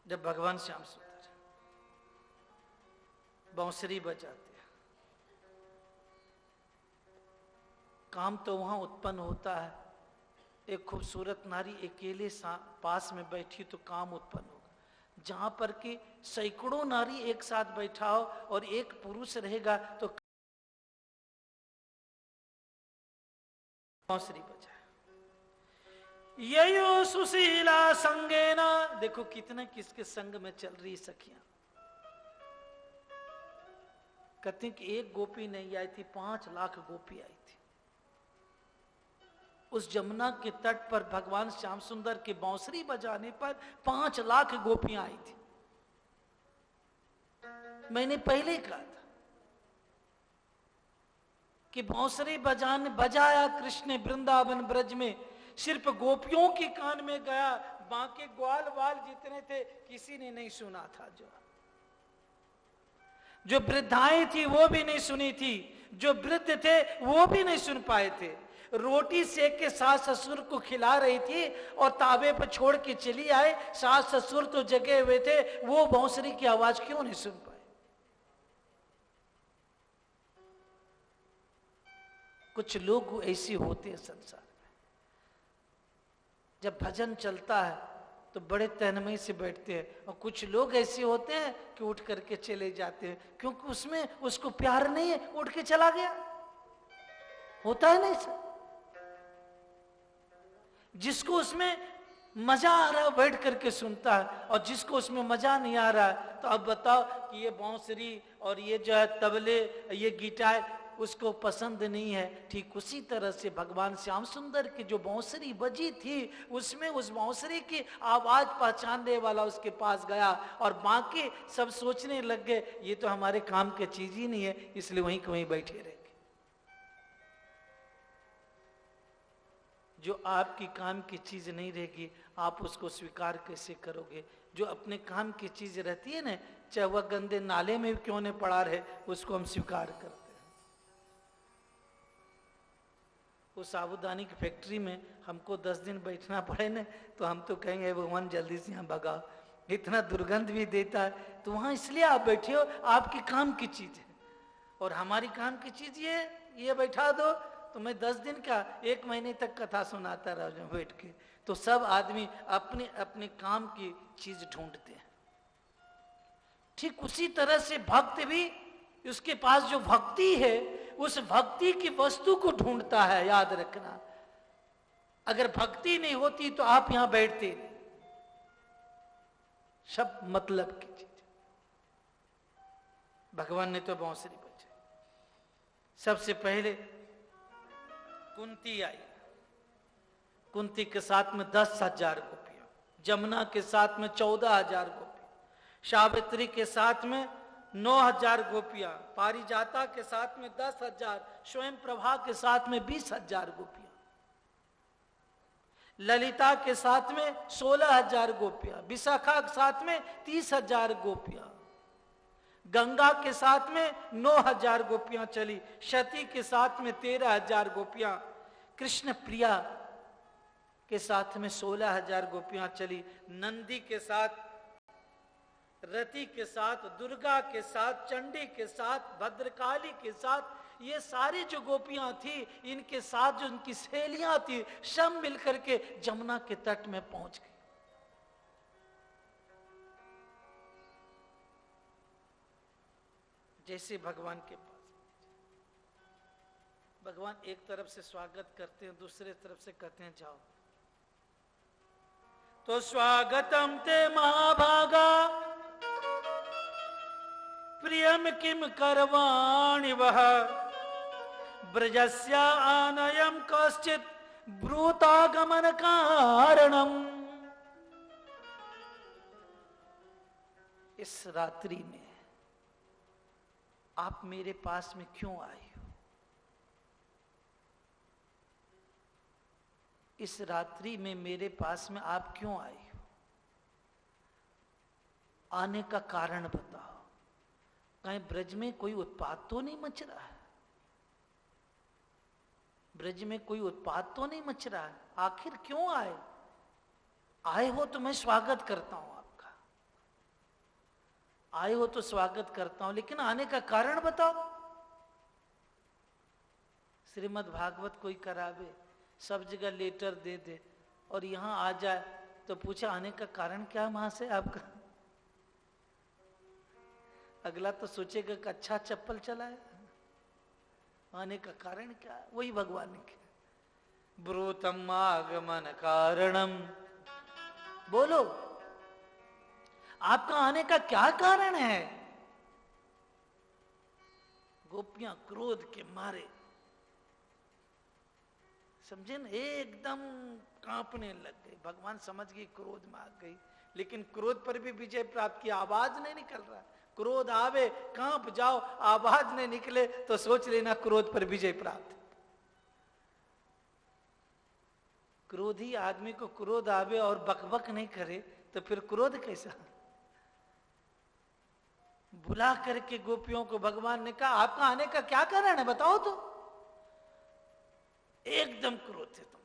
जब भगवान श्याम सुंदर बांसुरी बजाते हैं, काम तो वहां उत्पन्न होता है। एक खूबसूरत नारी अकेले पास में बैठी तो काम उत्पन्न होगा। जहां पर कि सैकड़ों नारी एक साथ बैठा हो और एक पुरुष रहेगा तो बांसुरी बजाए। ययो सुशीला संगेना, देखो कितने किसके संग में चल रही सखियां। कहते हैं कि एक गोपी नहीं आई थी, 5 लाख गोपी आई थी। उस जमुना के तट पर भगवान श्याम सुंदर के बांसुरी बजाने पर 5 लाख गोपियां आई थी। मैंने पहले कहा था कि बांसुरी बजाया कृष्ण कृष्ण ब्रज में, सिर्फ गोपियों के कान में गया, बाकी ग्वाल वाल जितने थे किसी ने नहीं सुना था। जो वृद्धाएं थी वो भी नहीं सुनी थी, जो वृद्ध थे वो भी नहीं सुन पाए थे। रोटी सेक के सास ससुर को खिला रही थी और तावे पर छोड़ के चली आए, सास ससुर तो जगे हुए थे, वो बांसुरी की आवाज क्यों नहीं सुन पाए। कुछ लोग ऐसे होते हैं संसार में, जब भजन चलता है तो बड़े तन्मय से बैठते हैं, और कुछ लोग ऐसे होते हैं कि उठ करके चले जाते हैं, क्योंकि उसमें उसको प्यार नहीं है, उठ के चला गया। होता है नहीं सर? जिसको उसमें मजा आ रहा है बैठ करके सुनता है, और जिसको उसमें मजा नहीं आ रहा है, तो अब बताओ कि ये बांसुरी और ये जो है तबले, ये गिटार उसको पसंद नहीं है। ठीक उसी तरह से भगवान श्याम सुंदर की जो बांसुरी बजी थी, उसमें उस बांसुरी की आवाज पहचानने वाला उसके पास गया, और बाकी सब सोचने लग गए ये तो हमारे काम की चीज ही नहीं है, इसलिए वहीं के वहीं बैठे रहेंगे। जो आपकी काम की चीज नहीं रहेगी, आप उसको स्वीकार कैसे करोगे? जो अपने काम की चीज रहती है ना, चाहे वह गंदे नाले में क्यों न पड़ा रहे, उसको हम स्वीकार करते हैं। उस साबुदानी की फैक्ट्री में हमको 10 दिन बैठना पड़े ना, तो हम तो कहेंगे भगवान जल्दी से यहाँ भगाओ, इतना दुर्गंध भी देता है। तो वहां इसलिए आप बैठे हो, आपके काम की चीज है, और हमारी काम की चीज ये बैठा दो तो मैं 10 दिन का 1 महीने तक कथा सुनाता रह जाऊं बैठ के। तो सब आदमी अपने अपने काम की चीज ढूंढते हैं। ठीक उसी तरह से भक्त भी उसके पास जो भक्ति है, उस भक्ति की वस्तु को ढूंढता है। याद रखना, अगर भक्ति नहीं होती तो आप यहां बैठते नहीं। सब मतलब की चीज। भगवान ने तो बांसुरी बजाई। सबसे पहले कुंती आई, कुंती के साथ में 10,000 गोपियां, जमुना के साथ में 14,000 गोपियां, सावित्री के साथ में 9,000 गोपियां, पारिजाता के साथ में 10,000, स्वयं प्रभा के साथ में 20,000 गोपियां, ललिता के साथ में 16,000 गोपियां, विशाखा के साथ में 30,000 गोपियां, गंगा के साथ में 9,000 गोपियां चली, सती के साथ में 13,000 गोपियां, कृष्ण प्रिया के साथ में 16,000 गोपियां चली, नंदी के साथ, रति के साथ, दुर्गा के साथ, चंडी के साथ, भद्रकाली के साथ, ये सारी जो गोपियां थी, इनके साथ जो उनकी सहेलियां थी, सब मिलकर के जमुना के तट में पहुंच गई। जैसे भगवान के पास भगवान एक तरफ से स्वागत करते हैं, दूसरे तरफ से कहते हैं जाओ। तो स्वागतम ते महाभागा प्रियम किम करवाणि वह ब्रजस्या आनयम कश्चित ब्रूतागमन कारणम। इस रात्रि में आप मेरे पास में क्यों आए हो? इस रात्रि में मेरे पास में आप क्यों आए हो? आने का कारण बताओ। कहीं ब्रज में कोई उत्पात तो नहीं मच रहा है? ब्रज में कोई उत्पात तो नहीं मच रहा है? आखिर क्यों आए? आए हो तो मैं स्वागत करता हूं आपका, आए हो तो स्वागत करता हूं, लेकिन आने का कारण बताओ। श्रीमद् भागवत कोई करावे, सब जगह लेटर दे दे, और यहां आ जाए तो पूछे आने का कारण क्या है वहां से आपका? अगला तो सोचेगा कि अच्छा चप्पल चला है, आने का कारण क्या है? वही भगवान ने कहा, ब्रूतम आगमन कारणम। बोलो, आपका आने का क्या कारण है? गोपियां क्रोध के मारे, समझे ना, एकदम कांपने लग गई। भगवान समझ गई क्रोध में आ गई, लेकिन क्रोध पर भी विजय प्राप्त की। आवाज नहीं निकल रहा। क्रोध आवे कांप जाओ, आवाज नहीं निकले तो सोच लेना क्रोध पर विजय प्राप्त। क्रोधी आदमी को क्रोध आवे और बकबक नहीं करे तो फिर क्रोध कैसा? बुला करके गोपियों को भगवान ने कहा, आपका आने का क्या कारण है, बताओ तो। एकदम क्रोध से तुम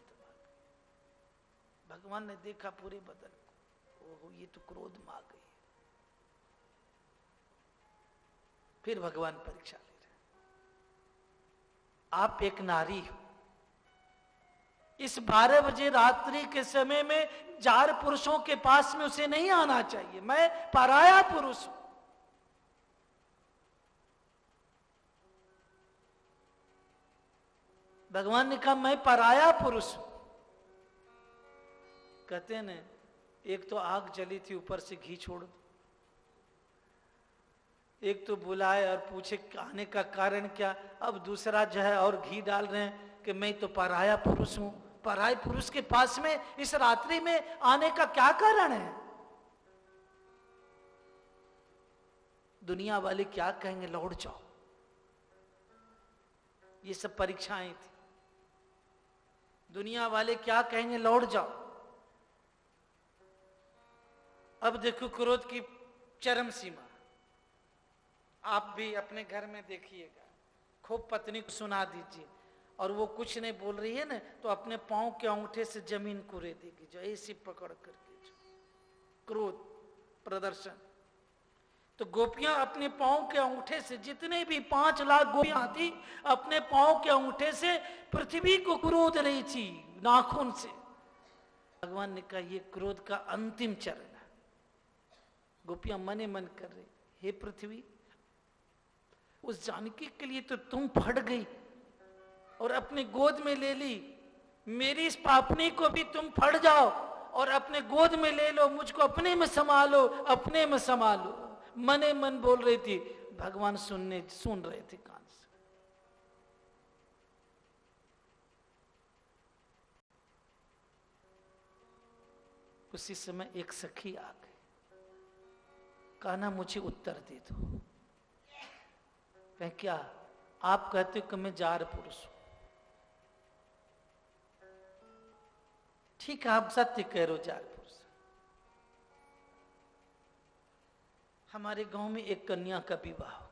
भगवान ने देखा पूरे बदन को, ओहो ये तो क्रोध में आ गई। फिर भगवान परीक्षा ले रहे, आप एक नारी हो, इस 12 बजे रात्रि के समय में 4 पुरुषों के पास में उसे नहीं आना चाहिए। मैं पराया पुरुष हूं। भगवान ने कहा मैं पराया पुरुष हूं। कहते न, एक तो आग जली थी, ऊपर से घी छोड़ दो। एक तो बुलाए और पूछे आने का कारण क्या, अब दूसरा जो है और घी डाल रहे हैं कि मैं तो पराया पुरुष हूं। पराये पुरुष के पास में इस रात्रि में आने का क्या कारण है? दुनिया वाले क्या कहेंगे, लौट जाओ। ये सब परीक्षाएं थी। दुनिया वाले क्या कहेंगे, लौट जाओ। अब देखो क्रोध की चरम सीमा। आप भी अपने घर में देखिएगा, खूब पत्नी को सुना दीजिए और वो कुछ नहीं बोल रही है ना, तो अपने पांव के अंगूठे से जमीन को रे देगी, जो ऐसी पकड़ करके जो क्रोध प्रदर्शन। तो गोपियां अपने पांव के अंगूठे से, जितने भी 5 लाख गोपियां थी, अपने पांव के अंगूठे से पृथ्वी को क्रोध रही थी नाखून से। भगवान ने कहा ये क्रोध का अंतिम चरण है। गोपियां मने मन कर रही, हे पृथ्वी, उस जानकी के लिए तो तुम फट गई और अपने गोद में ले ली। मेरी इस पापनी को भी तुम फट जाओ और अपने गोद में ले लो, मुझको अपने में संभालो, अपने में संभालो। मने मन बोल रही थी, भगवान सुन रहे थे कान से। उसी समय एक सखी आ गई, कहा ना मुझे उत्तर दे दो। कह क्या? आप कहते हो कि मैं जार पुरुष हूं। ठीक है, आप सत्य कह रहे हो, जार पुरुष। हमारे गांव में एक कन्या का विवाह हो